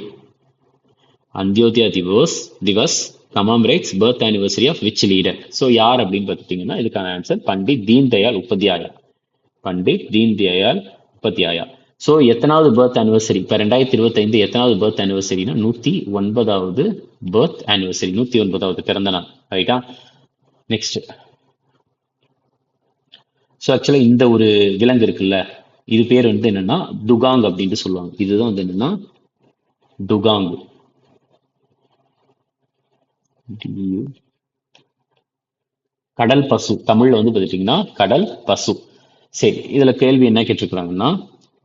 Antyodaya Diwas commemorates birth anniversary of which leader? So யார் அப்படின்னு பார்த்துட்டீங்கன்னா இதுக்கான ஆன்சர் பண்டிட் தீன்தயாள் உபாத்யாயா. பண்டிட் தீன்தயாள் உபாத்யாயா. ஸோ எத்தனாவது பர்த் ஆனிவர்சரி? இப்போ 2025 எத்தனாவது பர்த் ஆனிவர்சரினா 109வது பர்த் ஆனிவர்சரி, 109வது பிறந்த நாள், ரைட்டா. நெக்ஸ்ட், ஸோ ஆக்சுவலாக இந்த ஒரு விலங்கு இருக்குல்ல, இது பேர் வந்து என்னன்னா டுகாங் அப்படின்ட்டு சொல்லுவாங்க. இதுதான் வந்து என்னன்னா டுகாங். கடல் பசு, தமிழ்ல வந்து பார்த்துட்டீங்கன்னா கடல் பசு. சரி, இதுல கேள்வி என்ன கேட்டிருக்கிறாங்கன்னா,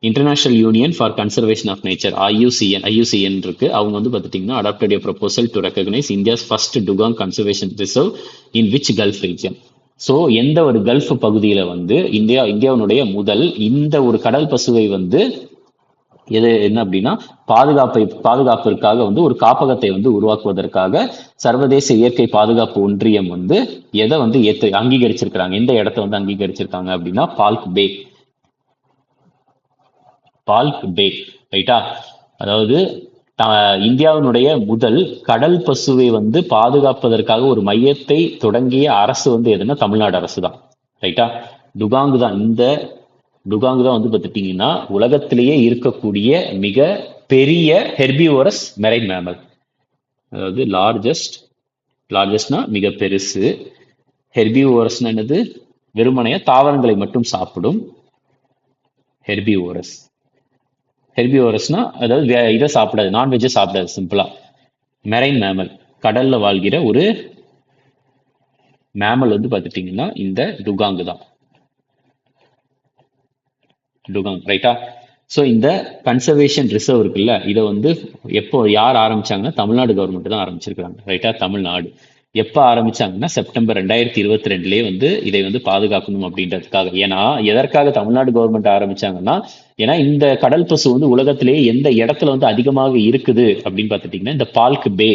international union for conservation of nature, IUCN இருக்கு. அவங்க வந்து பார்த்துட்டீங்கன்னா adopted proposal to recognise India's first dugong conservation reserve in which gulf region? So எந்த ஒரு கல்ஃப் பகுதியில வந்து இந்தியாவினுடைய முதல் இந்த ஒரு கடல் பசுவை வந்து எது என்ன அப்படின்னா பாதுகாப்பிற்காக வந்து ஒரு காப்பகத்தை வந்து உருவாக்குவதற்காக சர்வதேச இயற்கை பாதுகாப்பு ஒன்றியம் வந்து எதை வந்து அங்கீகரிச்சிருக்கிறாங்க, எந்த இடத்த வந்து அங்கீகரிச்சிருக்காங்க அப்படின்னா பால்க் பே, ரைட்டா. அதாவது இந்தியாவினுடைய முதல் கடல் பசுவை வந்து பாதுகாப்பதற்காக ஒரு மையத்தை தொடங்கிய அரசு வந்து எதுன்னா தமிழ்நாடு அரசு தான், ரைட்டா. டுகாங் தான் வந்து பார்த்துட்டீங்கன்னா உலகத்திலேயே இருக்கக்கூடிய மிக பெரிய ஹெர்பிவோரஸ் மெரைன் மேமல். அதாவது லார்ஜஸ்ட்னா மிக பெருசு, ஹெர்பிவோரஸ்னா என்னது, வெறுமனைய தாவரங்களை மட்டும் சாப்பிடும். ஹெர்பிவோரஸ்னா அதாவது இதை சாப்பிடாது, நான்வெஜ்ஜை சாப்பிடாது, சிம்பிளா. மெரைன் மேமல், கடல்ல வாழ்கிற ஒரு மேமல் வந்து பார்த்துட்டீங்கன்னா இந்த டுகாங் தான், ரைட்டா. ஸோ இந்த கன்சர்வேஷன் ரிசர்வ் இருக்குல்ல, இதை வந்து எப்போ யார் ஆரம்பிச்சாங்கன்னா தமிழ்நாடு கவர்மெண்ட் தான் ஆரம்பிச்சிருக்காங்க, ரைட்டா. தமிழ்நாடு எப்போ ஆரம்பிச்சாங்கன்னா செப்டம்பர் 2022 வந்து இதை வந்து பாதுகாக்கணும் அப்படின்றதுக்காக. ஏன்னா எதற்காக தமிழ்நாடு கவர்மெண்ட் ஆரம்பிச்சாங்கன்னா, ஏன்னா இந்த கடல் பசு வந்து உலகத்திலேயே எந்த இடத்துல வந்து அதிகமாக இருக்குது அப்படின்னு பார்த்துட்டீங்கன்னா இந்த பால்க் பே,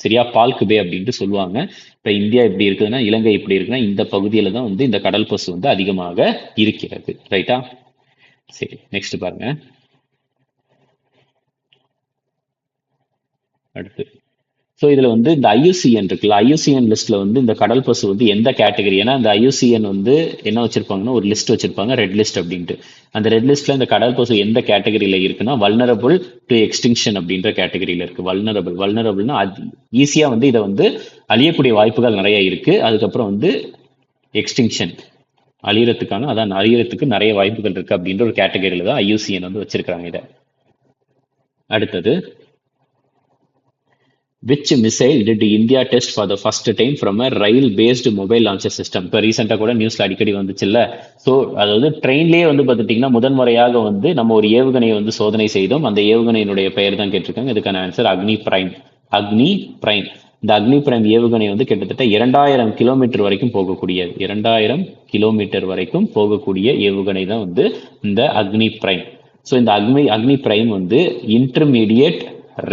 சரியா, பால்க் பே அப்படின்ட்டு சொல்லுவாங்க. இப்ப இந்தியா எப்படி இருக்குதுன்னா, இலங்கை எப்படி இருக்குன்னா, இந்த பகுதியில தான் வந்து இந்த கடல் பசு வந்து அதிகமாக இருக்கிறது, ரைட்டா. சரி, நெக்ஸ்ட் பாருங்க. அடுத்து, ஸோ இதுல வந்து இந்த ஐயூசிஎன் இருக்குல்ல, ஐயூசிஎன் லிஸ்ட்ல வந்து இந்த கடல் பசு வந்து எந்த கேட்டகரி? ஏன்னா இந்த ஐயூசிஎன் வந்து என்ன வச்சிருப்பாங்கன்னா ஒரு லிஸ்ட் வச்சிருப்பாங்க, ரெட் லிஸ்ட் அப்படின்ட்டு. அந்த ரெட் லிஸ்ட்ல இந்த கடல் பசு எந்த கேட்டகரியில இருக்குன்னா வல்னரபிள் டு எக்ஸ்டிங்ஷன் அப்படின்ற கேட்டகரியில இருக்கு. வல்னரபிள்னா ஈஸியா வந்து இதை வந்து அழியக்கூடிய வாய்ப்புகள் நிறைய இருக்கு. அதுக்கப்புறம் வந்து எக்ஸ்டிங்ஷன், அழியறதுக்கு நிறைய வாய்ப்புகள் இருக்கு அப்படின்ற ஒரு கேட்டகரியில தான் ஐயூசிஎன் வந்து வச்சிருக்காங்க இதை. அடுத்தது, which missile did India test for the first time from a rail based mobile launcher system? இப்போ ரீசெண்டாக கூட நியூஸ்ல அடிக்கடி வந்துச்சுல்ல. ஸோ அதாவது ட்ரெயின்லேயே வந்து பார்த்துட்டிங்கன்னா முதன்முறையாக வந்து நம்ம ஒரு ஏவுகணையை வந்து சோதனை செய்தோம். அந்த ஏவுகணையினுடைய பெயர் தான் கேட்டிருக்காங்க. இதுக்கான ஆன்சர் அக்னி பிரைம். இந்த அக்னி பிரைம் ஏவுகணை வந்து கிட்டத்தட்ட 2000 கிலோமீட்டர் வரைக்கும் போகக்கூடியது. 2000 கிலோமீட்டர் வரைக்கும் போகக்கூடிய ஏவுகணை தான் வந்து இந்த அக்னி பிரைம். ஸோ இந்த அக்னி பிரைம் வந்து இன்டர்மீடியட்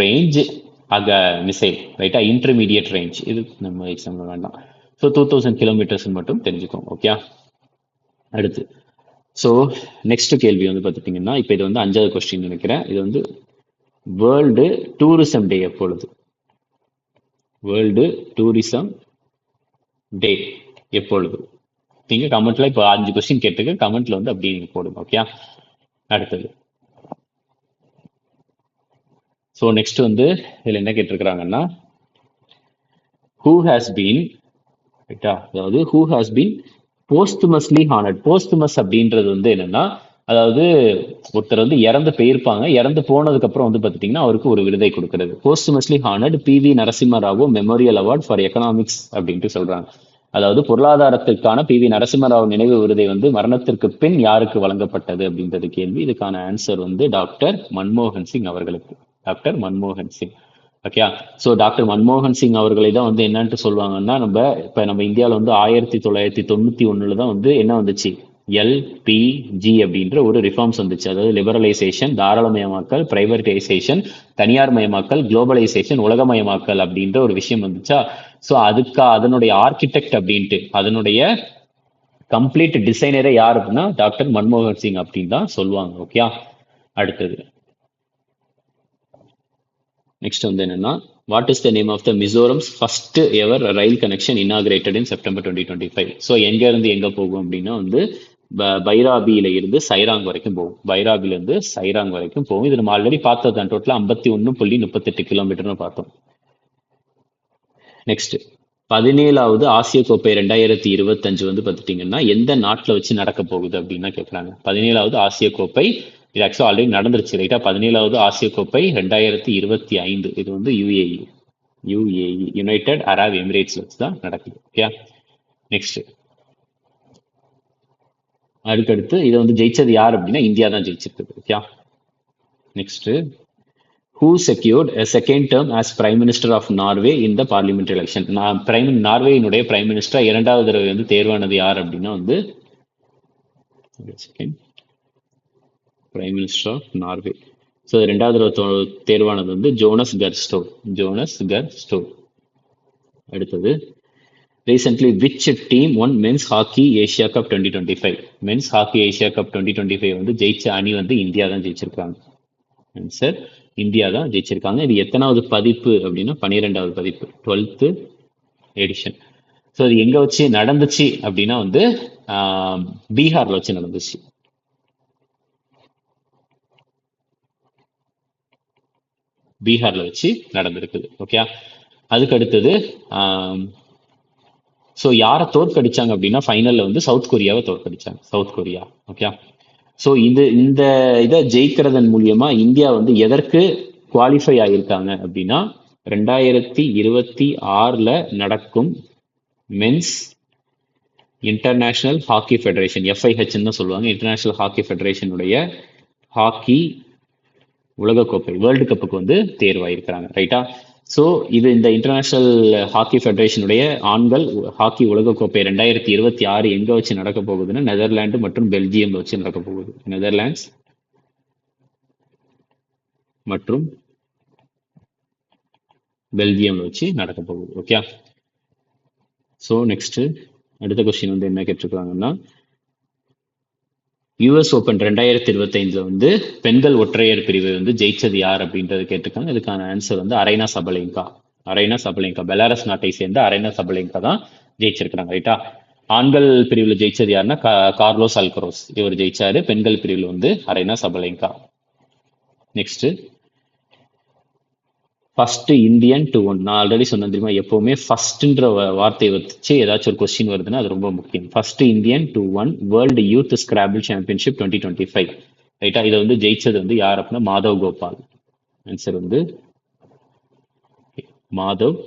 ரேஞ்ச் மிசைல், ரைட்டா. இன்டர்மீடியட் ரேஞ்ச், இது நம்ம எக்ஸாம்ல வேண்டாம். ஸோ 2000 கிலோமீட்டர்ஸ் மட்டும் தெரிஞ்சுக்கோங்க, ஓகே. அடுத்து, ஸோ நெக்ஸ்ட் கேள்வி வந்து பார்த்துட்டிங்கன்னா, இப்போ இது வந்து 5வது கொஸ்டின் நினைக்கிறேன். இது வந்து வேர்ல்டு டூரிசம் டே எப்பொழுது? வேர்ல்டு டூரிசம் டே எப்பொழுது? நீங்க கமெண்ட்ல இப்போ 5 கொஸ்டின் கேட்டுக்க, கமெண்ட்ல வந்து அப்படியே நீங்க போடுங்க, ஓகே. அடுத்தது, ஸோ நெக்ஸ்ட் வந்து இதில் என்ன கேட்டிருக்கிறாங்கன்னா, who has been posthumously honoured. Posthumous அப்படின்றது வந்து என்னன்னா, அதாவது ஒருத்தர் வந்து இறந்து போயிருப்பாங்க, இறந்து போனதுக்கு அப்புறம் வந்து பார்த்துட்டீங்கன்னா அவருக்கு ஒரு விருதை கொடுக்கறது. Posthumously honoured PV Narasimha Rao memorial award for economics அப்படின்ட்டு சொல்றாங்க. அதாவது பொருளாதாரத்திற்கான PV நரசிம்மராவ் நினைவு விருதை வந்து மரணத்திற்கு பின் யாருக்கு வழங்கப்பட்டது அப்படின்றது கேள்வி. இதுக்கான ஆன்சர் வந்து டாக்டர் மன்மோகன் சிங் அவர்களுக்கு. டாக்டர் மன்மோகன் சிங், ஓகே. ஸோ டாக்டர் மன்மோகன் சிங் அவர்களை தான் வந்து என்னன்ட்டு சொல்லுவாங்கன்னா, நம்ம இந்தியாவில் வந்து 1991 தான் வந்து என்ன வந்துச்சு, LPG அப்படின்ற ஒரு ரிஃபார்ம்ஸ் வந்துச்சு. அதாவது லிபரலைசேஷன், தாராளமயமாக்கல், பிரைவேட்டைசேஷன், தனியார் மயமாக்கல், குளோபலைசேஷன், உலகமயமாக்கல் அப்படின்ற ஒரு விஷயம் வந்துச்சா. ஸோ அதனுடைய ஆர்கிடெக்ட் அப்படின்ட்டு அதனுடைய கம்ப்ளீட் டிசைனரே யார் அப்படின்னா டாக்டர் மன்மோகன் சிங் அப்படின்னு தான் சொல்லுவாங்க. ஓகே, அடுத்தது நெக்ஸ்ட் வந்து என்னன்னா, what is the name of the Mizoram's first ever rail connection inaugurated in September 2025? So எங்க இருந்து எங்க போகும் அப்படின்னா வந்து பைராபியில இருந்து சைராங் வரைக்கும் போகும். பைராபில இருந்து சைராங் வரைக்கும் போகும். இது நம்ம ஆல்ரெடி பார்த்தது தான். டோட்டலா 51.38 கிலோமீட்டர்னு பார்த்தோம். நெக்ஸ்ட் 17வது ஆசிய கோப்பை 2025 வந்து பார்த்துட்டீங்கன்னா எந்த நாட்டில் வச்சு நடக்க போகுது அப்படின்னு கேட்குறாங்க. 17வது ஆசிய கோப்பை இது ஆக்சுவலாக ஆல்ரெடி நடந்துருச்சு ரைட்டா. 17வது ஆசிய கோப்பை 2025 இது வந்து யுஏஇ யுனைடெட் அரப் எமிரேட்ஸ்ல வச்சு தான் நடக்குது. ஓகே, நெக்ஸ்ட் அதுக்கடுத்து இதை வந்து ஜெயிச்சது யார் அப்படின்னா இந்தியா தான் ஜெயிச்சிருக்குது. Okay, next who secured a second term as prime minister of Norway in the parliamentary election? நார்வேயினுடைய பிரைம் மினிஸ்டர் இரண்டாவது தடவை வந்து தேர்வானது யார் அப்படின்னா வந்து prime minister of Norway. So ரெண்டாவது தடவை தேர்வானது வந்து ஜோனஸ் கர் ஸ்டோவ். அடுத்தது recently which team won men's hockey Asia Cup 2025? men's hockey Asia Cup 2025 வந்து ஜெயிச்ச அணி வந்து இந்தியா தான் ஜெயிச்சிருக்காங்க. ஆன்சர் இந்தியா தான் ஜெயிச்சிருக்காங்க. இது எத்தனாவது பதிப்பு அப்படின்னா 12வது பதிப்பு, 12th எடிஷன். ஸோ இது எங்க வச்சு நடந்துச்சு அப்படின்னா வந்து பீகார்ல வச்சு நடந்துச்சு. பீகார்ல வச்சு நடந்திருக்குது. ஓகே, அதுக்கு அடுத்தது ஸோ யாரை தோற்கடிச்சாங்க அப்படின்னா ஃபைனல்ல வந்து சவுத் கொரியாவை தோற்கடிச்சாங்க. South Korea. ஓகே, ஸோ இந்த இதை ஜெயிக்கிறதன் மூலியமா இந்தியா வந்து எதற்கு குவாலிஃபை ஆகியிருக்காங்க அப்படின்னா 2026 நடக்கும் men's international hockey federation FIH தான் சொல்லுவாங்க. இன்டர்நேஷனல் ஹாக்கி ஃபெடரேஷனுடைய ஹாக்கி உலகக்கோப்பை வேர்ல்டு கப்புக்கு வந்து தேர்வாயிருக்கிறாங்க ரைட்டா. ஸோ இது இந்த இன்டர்நேஷனல் ஹாக்கி ஃபெடரேஷனுடைய ஆண்கள் ஹாக்கி உலகக்கோப்பை 2026 எங்க வச்சு நடக்க போகுதுன்னா நெதர்லாந்து மற்றும் பெல்ஜியம் வச்சு நடக்க போகுது. நெதர்லாண்ட்ஸ் மற்றும் பெல்ஜியம் வச்சு நடக்க போகுது. ஓகே, ஸோ நெக்ஸ்ட் அடுத்த கொஸ்டின் வந்து என்ன கேட்டிருக்காங்கன்னா US ஓபன் 2025 வந்து பெண்கள் ஒற்றையர் பிரிவை வந்து ஜெயிச்சது யார் அப்படின்றது கேட்டிருக்காங்க. இதுக்கான ஆன்சர் வந்து அரைனா சபலேங்கா பெலாரஸ் நாட்டை சேர்ந்த அரைனா சபலேங்கா தான் ஜெயிச்சிருக்கிறாங்க ரைட்டா. ஆண்கள் பிரிவில் ஜெயிச்சது யாருன்னா கார்லோஸ் அல்கரோஸ் இவர் ஜெயிச்சாரு. பெண்கள் பிரிவில் வந்து Aryna Sabalenka. Next first Indian to won. நான் ஆல்ரெடி சொன்னேன் தெரியுமா, எப்பவுமே ஃபர்ஸ்ட்ன்ற வார்த்தையை வச்சு ஏதாச்சும் ஒரு கொஸ்டின் வருதுன்னா அது ரொம்ப முக்கியம். First Indian to one world youth Scrabble championship 2025 ரைட்டா. இதை வந்து ஜெயிச்சது வந்து யார் அப்படின்னா மாதவ் கோபால். ஆன்சர் வந்து மாதவ்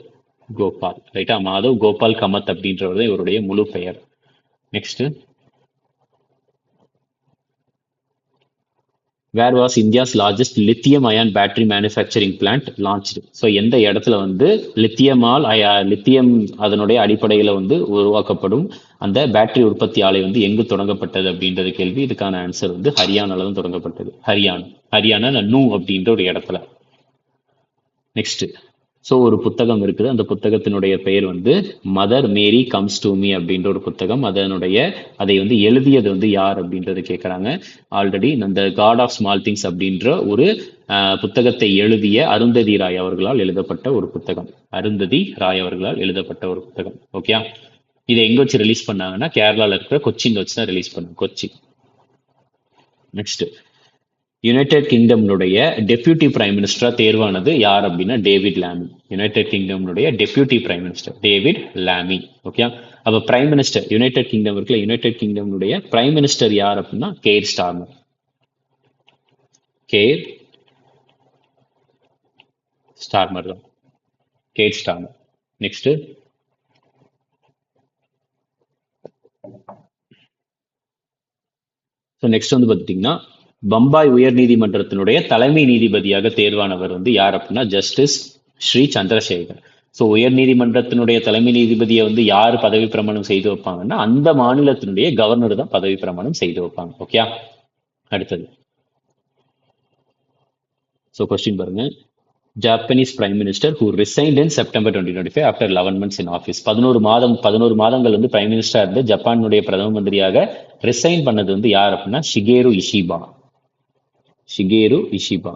கோபால் ரைட்டா. மாதவ் கோபால் கமத் அப்படின்றவர் தான் இவருடைய முழு பெயர். Next where was India's largest lithium ion battery manufacturing plant launched? So எந்த இடத்துல வந்து லித்தியம் அதனுடைய அடிப்படையில் வந்து உருவாக்கப்படும் அந்த பேட்டரி உற்பத்தி ஆலை வந்து எங்கு தொடங்கப்பட்டது அப்படின்றது கேள்வி. இதுக்கான ஆன்சர் வந்து ஹரியானால தான் தொடங்கப்பட்டது. ஹரியானா நூ அப்படின்ற ஒரு இடத்துல. நெக்ஸ்ட் ஸோ ஒரு புத்தகம் இருக்குது. அந்த புத்தகத்தினுடைய பெயர் வந்து mother Mary comes to me அப்படின்ற ஒரு புத்தகம். அதை வந்து எழுதியது வந்து யார் அப்படின்றது கேட்குறாங்க. ஆல்ரெடி அந்த காட் ஆஃப் ஸ்மால் திங்ஸ் அப்படின்ற ஒரு புத்தகத்தை எழுதிய அருந்ததி ராய் அவர்களால் எழுதப்பட்ட ஒரு புத்தகம். ஓகே, இதை எங்க வச்சு ரிலீஸ் பண்ணாங்கன்னா கேரளாவில் இருக்கிற கொச்சின் வச்சு தான் ரிலீஸ் பண்ணாங்க. கொச்சி. நெக்ஸ்ட் யுனைடெட் கிங்டம்னுடைய டெப்யூட்டி பிரைம் மினிஸ்டரா தேர்வானது யார் அப்படின்னா டேவிட் லாமி. யுனைடெட் கிங்டம்னுடைய deputy prime minister David Lammy. Okay, அப்ப பிரைம் மினிஸ்டர் யுனைடெட் கிங்டம் இருக்குல்ல, யுனைடெட் கிங்டம்னுடைய பிரைம் மினிஸ்டர் யார் அப்படின்னா கெய்ர் ஸ்டார்மர் தான். Keir Starmer. நெக்ஸ்ட் வந்து பார்த்துட்டீங்கன்னா பம்பாய் உயர் நீதிமன்றத்தினுடைய தலைமை நீதிபதியாக தேர்வானவர் வந்து யார் அப்படின்னா ஜஸ்டிஸ் ஸ்ரீ சந்திரசேகர். ஸோ உயர் நீதிமன்றத்தினுடைய தலைமை நீதிபதியை வந்து யார் பதவி பிரமாணம் செய்து வைப்பாங்கன்னா அந்த மாநிலத்தினுடைய கவர்னர் தான் பதவி பிரமாணம் செய்து வைப்பாங்க. ஓகே, அடுத்தது ஸோ கொஸ்டின் பாருங்க. Japanese prime minister who resigned in September 2025 after 11 months in office. 11 மாதங்கள் வந்து பிரைம் மினிஸ்டர் இருந்து ஜப்பானுடைய பிரதம மந்திரியாக ரிசைன் பண்ணது வந்து யார் அப்படின்னா Shigeru Ishiba. Shigeru Ishiba.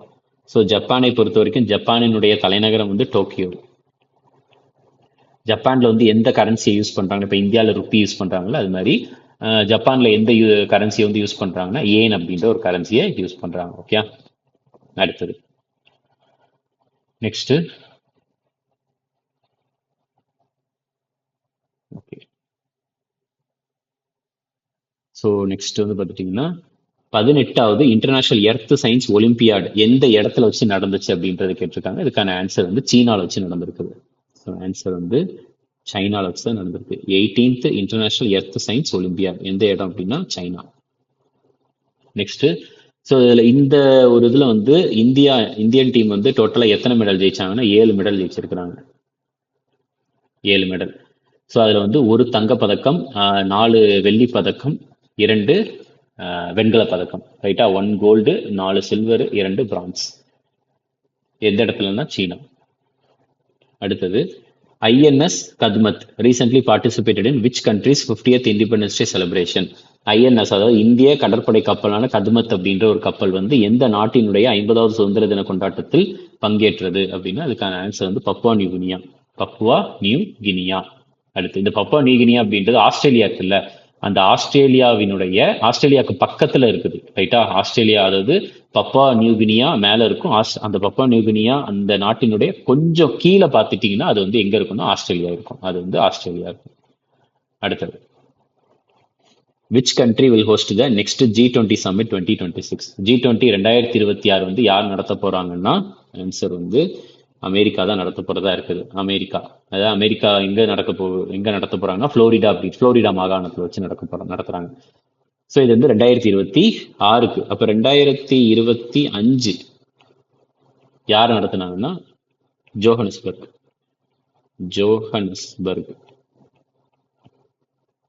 So ஜப்பானை பொறுத்த வரைக்கும் ஜப்பானினுடைய தலைநகரம் வந்து டோக்கியோ. ஜப்பான்ல வந்து எந்த கரன்சியை யூஸ் பண்றாங்க, இப்போ இந்தியாவில் ருப்பி யூஸ் பண்றாங்கல்ல அது மாதிரி ஜப்பான்ல எந்த கரன்சியை வந்து யூஸ் பண்றாங்கன்னா ஏன் அப்படின்ற ஒரு கரன்சியை யூஸ் பண்றாங்க. ஓகே, அடுத்தது நெக்ஸ்ட். ஓகே, ஸோ நெக்ஸ்ட் வந்து பார்த்துட்டிங்கன்னா 18வது இன்டர்நேஷனல் எர்த் சயின்ஸ் ஒலிம்பியாட் எந்த இடத்துல வச்சு நடந்துச்சு அப்படின்றத கேட்டிருக்காங்க. இதுக்கான ஆன்சர் வந்து சீனாவில் வச்சு நடந்திருக்குது. ஸோ ஆன்சர் வந்து சைனாவில் வச்சு தான் நடந்திருக்கு. 18th international earth science olympiad எந்த இடம் அப்படின்னா சைனா. நெக்ஸ்ட். ஸோ இதில் இந்த ஒரு இதில் வந்து இந்தியன் டீம் வந்து டோட்டலாக எத்தனை மெடல் ஜெயிச்சாங்கன்னா 7 மெடல் ஜெயிச்சிருக்கிறாங்க. 7 மெடல். ஸோ அதில் வந்து 1 தங்கப்பதக்கம், 4 வெள்ளி பதக்கம், 2 வெண்கல பதக்கம். ரைட்டா, 1 கோல்டு, 4 சில்வர், 2 பிரான்ஸ். எந்த இடத்துலன்னா சீனா. அடுத்தது INS Kadmatt recently participated in which countries 50th independence day celebration. INS அதாவது இந்திய கடற்படை கப்பலான கத்மத் அப்படின்ற ஒரு கப்பல் வந்து எந்த நாட்டினுடைய 50வது சுதந்திர தின கொண்டாட்டத்தில் பங்கேற்றது அப்படின்னா அதுக்கான ஆன்சர் வந்து Papua new Guinea. Papua new Guinea. அடுத்து இந்த பப்புவா நியூ கினியா அப்படின்றது ஆஸ்திரேலியா இருக்குல்ல, அந்த ஆஸ்திரேலியாவுக்கு பக்கத்துல இருக்குது. ரைட்டா, ஆஸ்திரேலியா அதாவது பப்புவா நியூ கினியா மேல இருக்கும். அந்த பப்புவா நியூ கினியா அந்த நாட்டினுடைய கொஞ்சம் கீழே பார்த்துட்டீங்கன்னா அது வந்து எங்க இருக்குன்னா ஆஸ்திரேலியா இருக்கும். அது வந்து ஆஸ்திரேலியா இருக்கும். அடுத்தது which country will host the next G20 summit 2026. G20 2026 வந்து யார் நடத்த போறாங்கன்னா ஆன்சர் வந்து அமெரிக்கா தான் நடத்த போறதா இருக்குது. அமெரிக்கா, அதாவது அமெரிக்கா எங்க நடத்த போறாங்கன்னா புளோரிடா மாகாணத்துல வச்சு நடத்துறாங்க. ஸோ இது வந்து 2026. அப்ப 2025 யார் நடத்தினாங்கன்னா ஜோஹனஸ்பர்க்.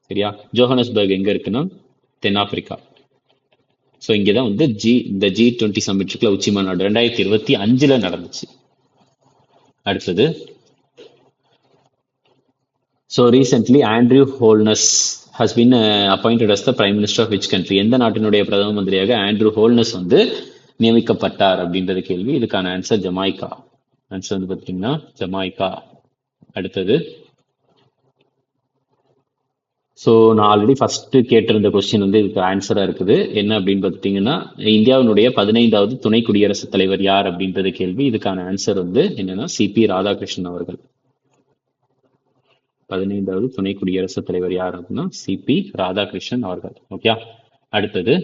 சரியா, ஜோஹனஸ்பர்க் எங்க இருக்குன்னா தென்னாப்பிரிக்கா. ஸோ இங்கதான் வந்து இந்த G20 சம்மிட்டுக்குள்ள உச்சி மாநாடு 2025 நடந்துச்சு. அடுத்தது so recently Andrew wholeness has been appointed as the prime minister of which country. எந்த நாட்டினுடைய பிரதம மந்திரியாக ஆண்ட்ரூ ஹோல்னஸ் வந்து நியமிக்கப்பட்டார் அப்படின்றது கேள்வி. இதுக்கான ஆன்சர் ஜமாய்கா. ஆன்சர் வந்து பார்த்தீங்கன்னா ஜமாய்கா. அடுத்தது ஸோ நான் ஆல்ரெடி ஃபர்ஸ்ட் கேட்டிருந்த கொஸ்டின் வந்து இதுக்கு ஆன்சரா இருக்குது. என்ன அப்படின்னு பார்த்துட்டீங்கன்னா இந்தியாவினுடைய 15வது துணை குடியரசுத் தலைவர் யார் அப்படின்றது கேள்வி. இதுக்கான ஆன்சர் வந்து என்னன்னா CP ராதாகிருஷ்ணன் அவர்கள். 15வது துணை குடியரசுத் தலைவர் யார் அப்படின்னா CP ராதாகிருஷ்ணன் அவர்கள். ஓகே, அடுத்தது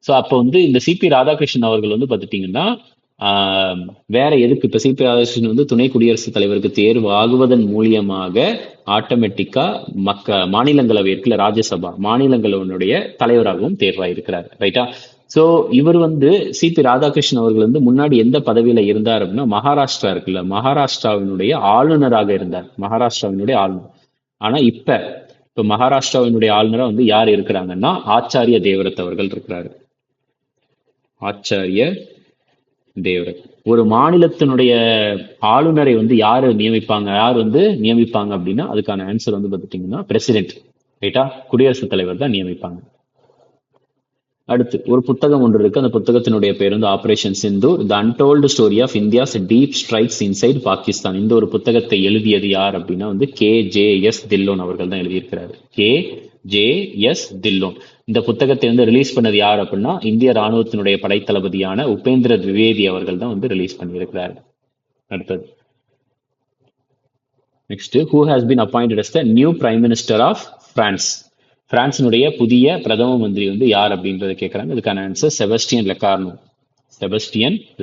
ஸோ அப்போ வந்து இந்த CP ராதாகிருஷ்ணன் அவர்கள் வந்து பார்த்துட்டீங்கன்னா வேற எதுக்கு இப்ப CP ராதாகிருஷ்ணன் வந்து துணை குடியரசுத் தலைவருக்கு தேர்வு ஆகுவதன் மூலியமாக ஆட்டோமேட்டிக்கா மாநிலங்களவை இருக்குல்ல, ராஜ்யசபா மாநிலங்களவனுடைய தலைவராகவும் தேர்வாயிருக்கிறார். ரைட்டா, ஸோ இவர் வந்து CP ராதாகிருஷ்ணன் அவர்கள் வந்து முன்னாடி எந்த பதவியில இருந்தார் அப்படின்னா மகாராஷ்டிரா இருக்குல்ல, மகாராஷ்டிராவினுடைய ஆளுநராக இருந்தார். மகாராஷ்டிராவினுடைய ஆளுநர். ஆனா இப்ப மகாராஷ்டிராவினுடைய ஆளுநரா வந்து யார் இருக்கிறாங்கன்னா ஆச்சாரிய தேவரத் அவர்கள் இருக்கிறாரு. ஆச்சாரிய தேவரத். ஒரு மாநிலத்தினுடைய ஆளுநரை வந்து யார் நியமிப்பாங்க அப்படின்னா அதுக்கான ஆன்சர் வந்து பார்த்துட்டீங்கன்னா பிரசிடென்ட். ரைட்டா, குடியரசுத் தலைவர் தான் நியமிப்பாங்க. அடுத்து ஒரு புத்தகம் ஒன்று இருக்கு. அந்த புத்தகத்தினுடைய பேர் வந்து operation Sindoor, the untold story of India's deep strikes inside Pakistan. இந்த ஒரு புத்தகத்தை எழுதியது யார் அப்படின்னா வந்து KJS தில்லோன் அவர்கள் தான் எழுதியிருக்கிறாரு. KJS தில்லோன். இந்த புத்தகத்தை வந்து ரிலீஸ் பண்ணது யார் அப்படின்னா இந்திய ராணுவத்தினுடைய படைத்தளபதியான உபேந்திர திவேதி அவர்கள் தான் வந்து ரிலீஸ் பண்ணியிருக்கிறார். அடுத்தது next, who has been appointed as the new prime minister of France. பிரான்சினுடைய புதிய பிரதம மந்திரி வந்து யார் அப்படின்றத கேட்கறாங்க. இதுக்கான ஆன்சர் செபஸ்டியன்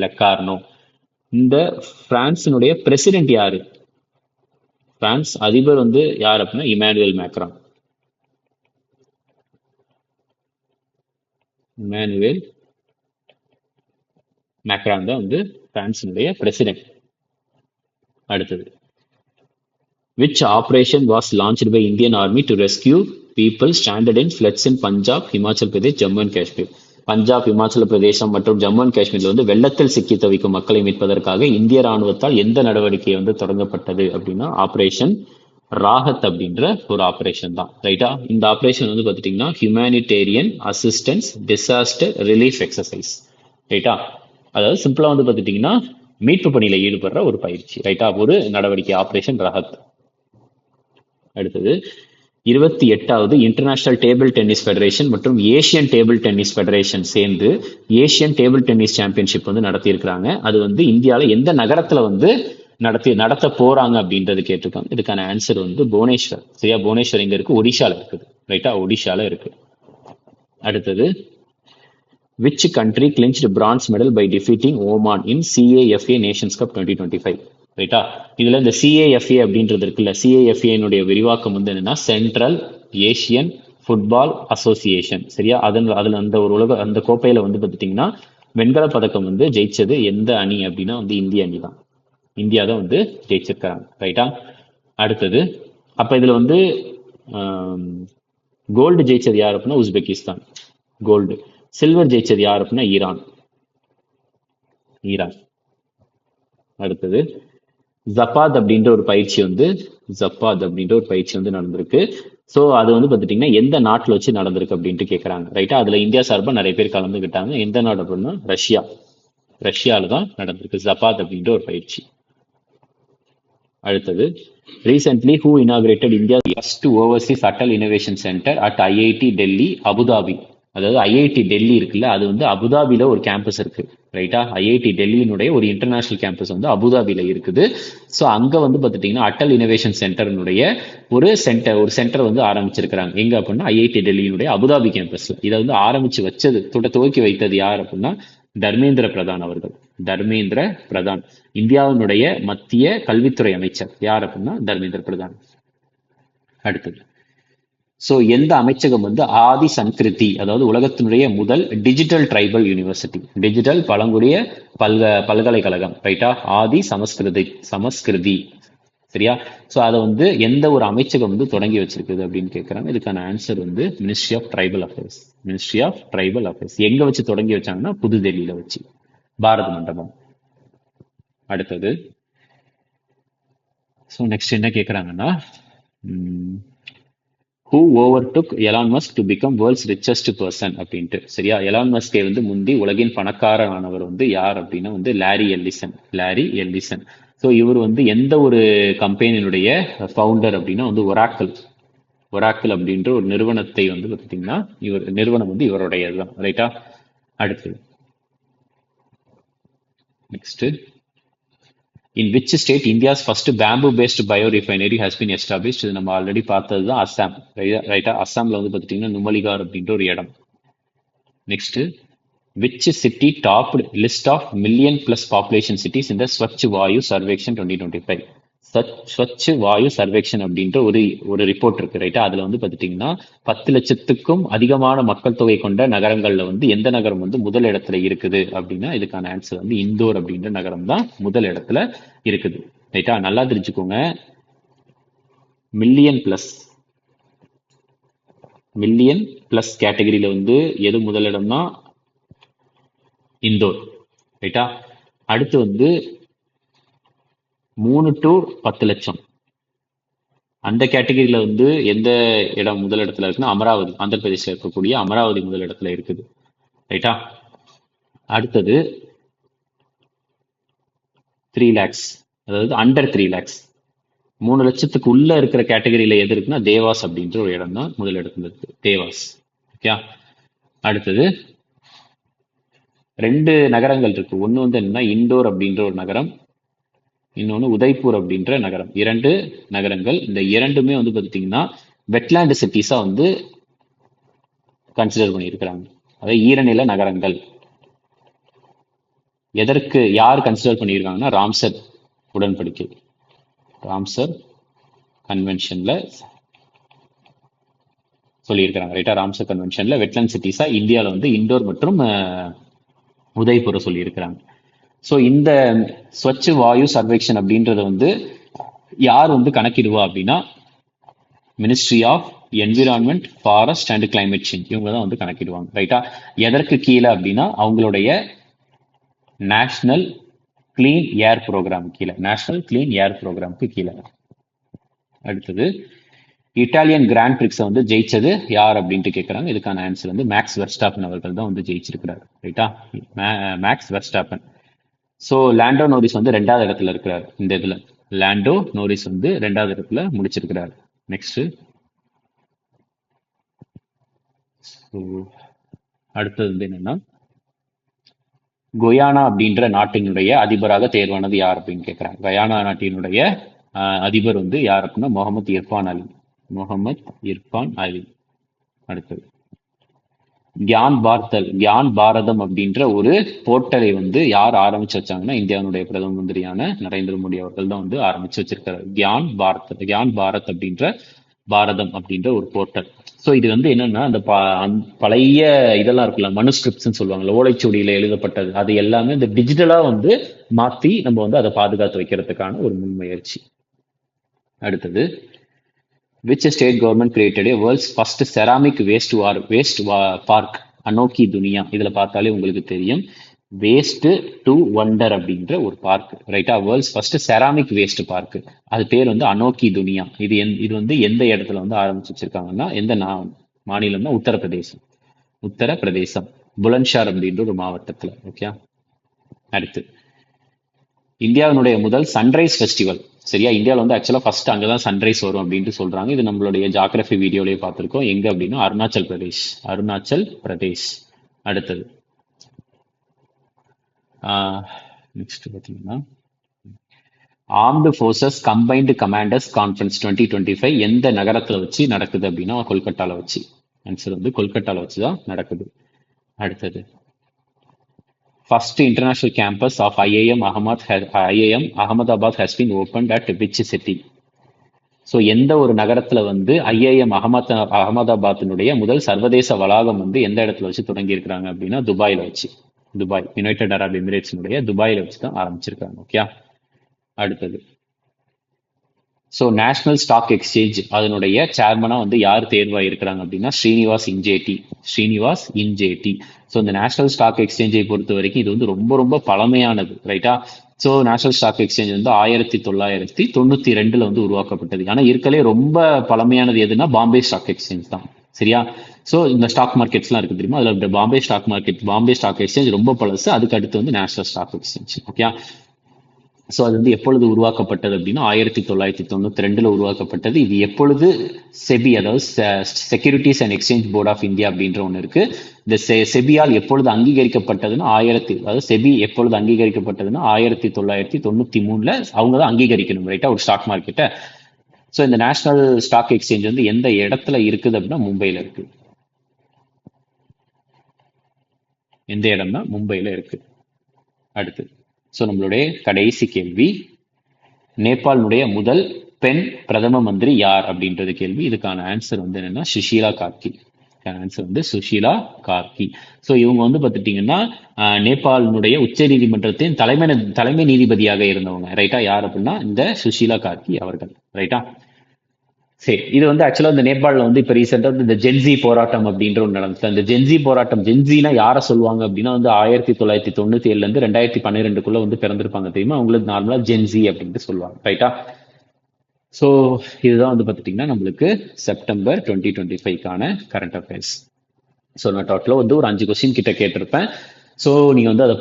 லெக்கார்னோ. இந்த பிரான்சினுடைய பிரசிடென்ட் யாரு? பிரான்ஸ் அதிபர் வந்து யார் அப்படின்னா இமானுவேல் மேக்ரான் தான் வந்து பிரான்சினுடைய பிரசிடென்ட். அடுத்தது which operation was launched by Indian Army to rescue people stranded in floods in Punjab, Himachal Pradesh, Jammu and Kashmir. Punjab, Himachal பிரதேசம் மற்றும் ஜம்மு அண்ட் காஷ்மீர்ல வந்து வெள்ளத்தில் சிக்கி தவிக்கும் மக்களை மீட்பதற்காக இந்திய ராணுவத்தால் எந்த நடவடிக்கை வந்து தொடங்கப்பட்டது அப்படின்னா ஆபரேஷன் ராஹத் அப்படின்ற ஒரு ஆபரேஷன் தான். ரைட்டா? இந்த ஆபரேஷன் வந்து பார்த்துட்டீங்கன்னா humanitarian assistance disaster relief exercise. ரைட்டா? அதாவது சிம்பிளா வந்து பார்த்துட்டீங்கன்னா மீட்பு பணியில ஈடுபடுற ஒரு பயிற்சி. ரைட்டா? ஒரு நடவடிக்கை ஆபரேஷன் ராஹத். அடுத்தது 28வது இன்டர்நேஷனல் டேபிள் டென்னிஸ் ஃபெடரேஷன் மற்றும் ஏசியன் டேபிள் டென்னிஸ் ஃபெடரேஷன் சேர்ந்து ஏசியன் டேபிள் டென்னிஸ் சாம்பியன்ஷிப் வந்து நடத்தியிருக்கிறாங்க. அது வந்து இந்தியாவில் எந்த நகரத்துல வந்து நடத்த போறாங்க அப்படின்றது கேட்டிருக்காங்க. இதுக்கான ஆன்சர் வந்து புவனேஸ்வர். சரியா? புவனேஸ்வர் எங்க இருக்கு? ஒடிஷால இருக்குது. ரைட்டா? ஒடிஷால இருக்கு. அடுத்தது which country clinched bronze medal by defeating Oman in CAFA Nations Cup 2025? ரைட்டா? இதுல இந்த CAFA அப்படின்றது இருக்குல்ல, CAFA விரிவாக்கம் வந்து என்னன்னா சென்ட்ரல் ஏசியன் ஃபுட்பால் அசோசியேஷன். சரியா? அதுல அந்த கோப்பையில வந்து பார்த்துட்டீங்கன்னா வெண்கல பதக்கம் வந்து ஜெயிச்சது எந்த அணி அப்படின்னா வந்து இந்திய அணி தான். இந்தியா தான் வந்து ஜெயிச்சிருக்காங்க. ரைட்டா? அடுத்தது அப்ப இதுல வந்து கோல்டு ஜெயிச்சது யார் அப்படின்னா உஸ்பெகிஸ்தான் கோல்டு. சில்வர் ஜெயிச்சது யார் அப்படின்னா ஈரான். அடுத்தது ஜப்பாத் அப்படின்ற ஒரு பயிற்சி வந்து நடந்திருக்கு. ஸோ அது வந்து பார்த்துட்டீங்கன்னா எந்த நாட்டில் வச்சு நடந்திருக்கு அப்படின்ட்டு கேட்குறாங்க. ரைட்டா? அதுல இந்தியா சார்பாக நிறைய பேர் கலந்துக்கிட்டாங்க. எந்த நாடு அப்படின்னா ரஷ்யால தான் நடந்திருக்கு ஜப்பாத் அப்படின்ற ஒரு பயிற்சி. அடுத்தது recently who inaugurated India first Overseas Atal innovation centre at IIT Delhi Abu Dhabi. அதாவது ஐஐடி டெல்லி இருக்குல்ல, அது வந்து அபுதாபில ஒரு கேம்பஸ் இருக்கு. ரைட்டா? ஐஐடி டெல்லியினுடைய ஒரு இன்டர்நேஷனல் கேம்பஸ் வந்து அபுதாபில இருக்குது. ஸோ அங்க வந்து பார்த்துட்டீங்கன்னா அட்டல் இனோவேஷன் சென்டர்னுடைய ஒரு சென்டர் வந்து ஆரம்பிச்சிருக்கிறாங்க. எங்க அப்படின்னா ஐஐடி டெல்லியினுடைய அபுதாபி கேம்பஸ்ல. இதை வந்து ஆரம்பிச்சு வச்சது துவக்கி வைத்தது யார் அப்படின்னா தர்மேந்திர பிரதான் அவர்கள். தர்மேந்திர பிரதான் இந்தியாவினுடைய மத்திய கல்வித்துறை அமைச்சர். யார் அப்படின்னா தர்மேந்திர பிரதான். அடுத்தது சோ எந்த அமைச்சகம் வந்து ஆதி சன்ஸ்கிருதி, அதாவது உலகத்தினுடைய முதல் டிஜிட்டல் ட்ரைபல் யூனிவர்சிட்டி, டிஜிட்டல் பழங்குடிய பல்கலைக்கழகம். ரைட்டா? ஆதி சமஸ்கிருதி. சரியா? சோ அதை வந்து எந்த ஒரு அமைச்சகம் வந்து தொடங்கி வச்சிருக்குது அப்படின்னு கேட்கறாங்க. இதுக்கான ஆன்சர் வந்து மினிஸ்ட்ரி ஆஃப் ட்ரைபல் அஃபேர்ஸ். எங்க வச்சு தொடங்கி வச்சாங்கன்னா புதுடெல்லியில வச்சு, பாரத மண்டபம். அடுத்தது ஸோ நெக்ஸ்ட் என்ன கேட்குறாங்கன்னா who overtook Elon Musk to become world's richest person அப்படின்ட்டு. சரியா? எலான் மஸ்கை வந்து முந்தி உலகின் பணக்காரனானவர் வந்து யார் அப்படின்னா வந்து லாரி எல்லிசன். ஸோ இவர் வந்து எந்த ஒரு கம்பெனியினுடைய ஃபவுண்டர் அப்படின்னா வந்து ஒராக்கிள் அப்படின்ற ஒரு நிறுவனத்தை வந்து பார்த்தீங்கன்னா நிறுவனம் வந்து இவருடையதுதான். ரைட்டா? அடுத்தது next in which state India's first bamboo based biorefinery has been established? இது நம்ம ஆல்ரெடி பார்த்தது தான் அஸ்ஸாம். ரைட்டா? அஸ்ஸாம்ல வந்து பார்த்துட்டீங்கன்னா நுமலிகார் அப்படின்ற ஒரு இடம். Next which city topped list of million plus population cities in the Swachh Vayu Survekshan 2025? Swachh வாயு சர்வேக்ஷன் அப்படின்ற ஒரு ரிப்போர்ட் இருக்கு. ரைட்டா? அதுல வந்து பார்த்துட்டீங்கன்னா 10 லட்சத்துக்கும் அதிகமான மக்கள் தொகை கொண்ட நகரங்கள்ல வந்து எந்த நகரம் வந்து முதல் இடத்துல இருக்குது அப்படின்னா இதுக்கான ஆன்சர் வந்து இந்தோர் அப்படின்ற நகரம் தான் முதல் இடத்துல இருக்குது. ரைட்டா? நல்லா தெரிஞ்சுக்கோங்க. மில்லியன் பிளஸ் கேட்டகரியில வந்து எது முதலிடம்னா இந்தோர். ரைட்டா? அடுத்து வந்து 3 to 10 லட்சம் அந்த கேட்டகரியில வந்து எந்த இடம் முதலிடத்துல இருக்குன்னா அமராவதி, ஆந்திர பிரதேசில் இருக்கக்கூடிய அமராவதி முதலிடத்துல இருக்குது. ரைட்டா? அடுத்தது 3 lakhs, அதாவது அண்டர் 3 lakhs 3 லட்சத்துக்கு உள்ள இருக்கிற கேட்டகரியில எது இருக்குன்னா தேவாஸ் அப்படின்ற ஒரு இடம் தான் முதலிடத்துல இருக்கு. தேவாஸ். ஓகே. அடுத்தது 2 நகரங்கள் இருக்கு. ஒண்ணு வந்து என்னன்னா இண்டோர் அப்படின்ற ஒரு நகரம், இன்னொன்று உதய்பூர் அப்படின்ற நகரம். 2 நகரங்கள். இந்த இரண்டுமே வந்து பார்த்துட்டீங்கன்னா வெட்லேண்ட் சிட்டிஸா வந்து கன்சிடர் பண்ணியிருக்கிறாங்க. அதாவது ஈரநில நகரங்கள். எதற்கு யார் கன்சிடர் பண்ணியிருக்காங்கன்னா ராம்சர் உடன்படிக்கை, ராம்சர் கன்வென்ஷன்ல சொல்லியிருக்கிறாங்க. ரைட்டா? ராம்சர் கன்வென்ஷன்ல வெட்லேண்ட் சிட்டிஸா இந்தியாவில் வந்து இண்டோர் மற்றும் உதய்பூரை சொல்லியிருக்கிறாங்க. ஸோ இந்த ஸ்வச் வாயு சர்வேக்ஷன் அப்படின்றத வந்து யார் வந்து கணக்கிடுவா அப்படின்னா ministry of environment, forest and climate change இவங்க தான் வந்து கணக்கிடுவாங்க. ரைட்டா? எதற்கு கீழே அப்படின்னா அவங்களுடைய நேஷனல் கிளீன் ஏர் ப்ரோக்ராம் கீழே, நேஷனல் கிளீன் ஏர் ப்ரோக்ராமுக்கு கீழே. அடுத்தது இட்டாலியன் கிராண்ட் பிரிக்ஸை வந்து ஜெயிச்சது யார் அப்படின்ட்டு கேட்குறாங்க. இதுக்கான ஆன்சர் வந்து மேக்ஸ் வெர்ஸ்டாப்பன் அவர்கள் தான் வந்து ஜெயிச்சிருக்கிறார். ரைட்டா? Max Verstappen. So Lando Norris வந்து 2வது இடத்துல இருக்கிறார் இந்த இதில். லாண்டோ நோரிஸ் வந்து 2வது இடத்துல முடிச்சிருக்கிறார். நெக்ஸ்ட் அடுத்தது வந்து என்னன்னா கொயானா அப்படின்ற நாட்டினுடைய அதிபராக தேர்வானது யார் அப்படின்னு கேட்குறாங்க. கயானா நாட்டினுடைய அதிபர் வந்து யார் அப்படின்னா முகமது இர்ஃபான் அலி. முகமது இர்ஃபான் அலி. அடுத்தது கியான் பாரதம் அப்படின்ற ஒரு போர்ட்டலை வந்து யார் ஆரம்பிச்சு வச்சாங்கன்னா இந்தியாவுடைய பிரதம மந்திரியான நரேந்திர மோடி அவர்கள் தான் வந்து ஆரம்பிச்சு வச்சிருக்காரு. கியான் பாரத் அப்படின்ற பாரதம் அப்படின்ற ஒரு போர்ட்டல். ஸோ இது வந்து என்னன்னா அந்த பழைய இதெல்லாம் இருக்குல்ல, மனுஸ்கிரிப்ட்ஸ்ன்னு சொல்லுவாங்கல்ல, ஓலைச்சுவடியில எழுதப்பட்டது, அது எல்லாமே இந்த டிஜிட்டலா வந்து மாத்தி நம்ம வந்து அதை பாதுகாத்து வைக்கிறதுக்கான ஒரு முன்முயற்சி. அடுத்தது which state government created a world's first ceramic waste park அனோக்கி துனியா. இதுல பார்த்தாலே உங்களுக்கு தெரியும், வேஸ்ட் டு வண்டர் அப்படின்ற ஒரு பார்க். ரைட்டா? World's first ceramic waste park. அது பேர் வந்து அனோக்கி துனியா. இது வந்து எந்த இடத்துல வந்து ஆரம்பிச்சு வச்சிருக்காங்கன்னா எந்த மாநிலம்னா உத்தரப்பிரதேசம் புலன்ஷார் அப்படின்ற ஒரு மாவட்டத்துல. ஓகே. அடுத்து இந்தியாவினுடைய முதல் சன்ரைஸ் ஃபெஸ்டிவல். சரியா? இந்தியாவில் வந்து ஆக்சுவலா ஃபர்ஸ்ட் அங்கதான் சன்ரைஸ் வரும் அப்படின்ட்டு சொல்றாங்க. இது நம்மளுடைய ஜாகிரபி வீடியோலயே பார்த்திருக்கோம். எங்க அப்படின்னா அருணாச்சல் பிரதேஷ். அடுத்தது நெக்ஸ்ட் பார்த்தீங்கன்னா armed forces combined commanders conference 2025 எந்த நகரத்தில் வச்சு நடக்குது அப்படின்னா கொல்கட்டாவில் வச்சு. ஆன்சர் வந்து கொல்கட்டாவில் வச்சு தான் நடக்குது. அடுத்தது first international campus of IIM Ahmedabad has been opened at which city. So எந்த ஒரு நகரத்துல வந்து IIM அகமதாபாத்தினுடைய முதல் சர்வதேச வளாகம் வந்து எந்த இடத்துல வச்சு தொடங்கி இருக்கிறாங்க அப்படின்னா துபாயில வச்சு. துபாய், யுனைடெட் அரப் எமிரேட்ஸினுடைய துபாயில வச்சு தான் ஆரம்பிச்சிருக்காங்க. ஓகே. அடுத்தது ஸோ நேஷனல் ஸ்டாக் எக்ஸ்சேஞ்ச் அதனுடைய சேர்மனா வந்து யார் தேர்வாயிருக்கிறாங்க அப்படின்னா ஸ்ரீனிவாஸ் இன்ஜேடி. ஸோ இந்த நேஷனல் ஸ்டாக் எக்ஸ்சேஞ்சை பொறுத்த வரைக்கும் இது வந்து ரொம்ப ரொம்ப பழமையானது. ரைட்டா? ஸோ நேஷனல் ஸ்டாக் எக்ஸ்சேஞ்ச் வந்து 1992 வந்து உருவாக்கப்பட்டது. ஆனால் இருக்கலே ரொம்ப பழமையானது எதுனா பாம்பே ஸ்டாக் எக்ஸ்சேஞ்ச் தான். சரியா? ஸோ இந்த ஸ்டாக் மார்க்கெட்ஸ்லாம் இருக்கு தெரியுமா, அதில் பாம்பே ஸ்டாக் எக்ஸ்சேஞ்ச் ரொம்ப பழசு. அதுக்கு அடுத்து வந்து national stock exchange. Okay. So அது வந்து எப்பொழுது உருவாக்கப்பட்டது அப்படின்னா 1992 உருவாக்கப்பட்டது. இது எப்பொழுது செபி, அதாவது securities and exchange board of India அப்படின்ற ஒன்று இருக்கு. இந்த செபியால் எப்பொழுது அங்கீகரிக்கப்பட்டதுன்னா செபி எப்பொழுது அங்கீகரிக்கப்பட்டதுன்னா 1993 அவங்க தான் அங்கீகரிக்கணும். ரைட்டா? ஒரு ஸ்டாக் மார்க்கெட்டை. ஸோ இந்த நேஷனல் ஸ்டாக் எக்ஸ்சேஞ்ச் வந்து எந்த இடத்துல இருக்குது அப்படின்னா மும்பையில் இருக்கு. எந்த இடம்னா மும்பையில் இருக்கு. அடுத்து ஸோ நம்மளுடைய கடைசி கேள்வி, நேபாளினுடைய முதல் பெண் பிரதம மந்திரி யார் அப்படின்றது கேள்வி. இதுக்கான ஆன்சர் வந்து என்னன்னா சுஷீலா கார்கி. ஸோ இவங்க வந்து பார்த்துட்டீங்கன்னா நேபாளினுடைய உச்ச நீதிமன்றத்தின் தலைமை நீதிபதியாக இருந்தவங்க. ரைட்டா? யார் அப்படின்னா இந்த சுஷீலா கார்கி அவர்கள். ரைட்டா? சரி, இது வந்து ஆக்சுவலா இந்த நேபாளில் வந்து இப்போ ரீசெண்டா இந்த ஜென்சி போராட்டம் அப்படின்ற ஒன்று நடந்துச்சு. அந்த ஜென்சி போராட்டம், ஜென்சினா யாரை சொல்லுவாங்க அப்படின்னா வந்து 1997 இருந்து 2012 வந்து பிறந்திருப்பாங்க தெரியுமா, அவங்களுக்கு நார்மலா ஜென்சி அப்படின்ட்டு சொல்லுவாங்க. ரைட்டா? ஸோ இதுதான் வந்து பார்த்துட்டிங்கன்னா நம்மளுக்கு செப்டம்பர் 2025க்கான கரண்ட் அஃபேர்ஸ். ஸோ நான் டோட்டலாக வந்து ஒரு 5 கொஸ்டின் கிட்ட கேட்டிருப்பேன். ஸோ நீங்கள் வந்து அதை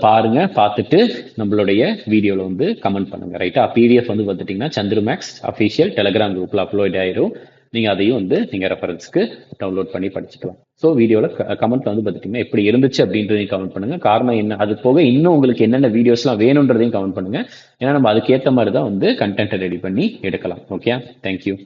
பார்த்துட்டு நம்மளுடைய வீடியோவில் வந்து கமெண்ட் பண்ணுங்கள். ரைட்டா? PDF வந்து பார்த்துட்டிங்கன்னா சந்திரமேக்ஸ் அஃபிஷியல் டெலிகிராம் குரூப்பில் அப்லோட் ஆயிரும். நீங்கள் அதையும் வந்து நீங்கள் ரெஃபரன்ஸ்க்கு டவுன்லோட் பண்ணி படிச்சுக்கலாம். ஸோ வீடியோவில் கமெண்ட்ல வந்து பார்த்துட்டிங்கன்னா எப்படி இருந்துச்சு அப்படின்றதையும் கமெண்ட் பண்ணுங்கள். காரணம் என்ன, அது போக இன்னும் உங்களுக்கு என்னென்ன வீடியோஸ்லாம் வேணுன்றதையும் கமெண்ட் பண்ணுங்கள். ஏன்னா நம்ம அதுக்கேற்ற மாதிரி தான் வந்து கண்டென்ட்டை ரெடி பண்ணி எடுக்கலாம். Okay, thank you.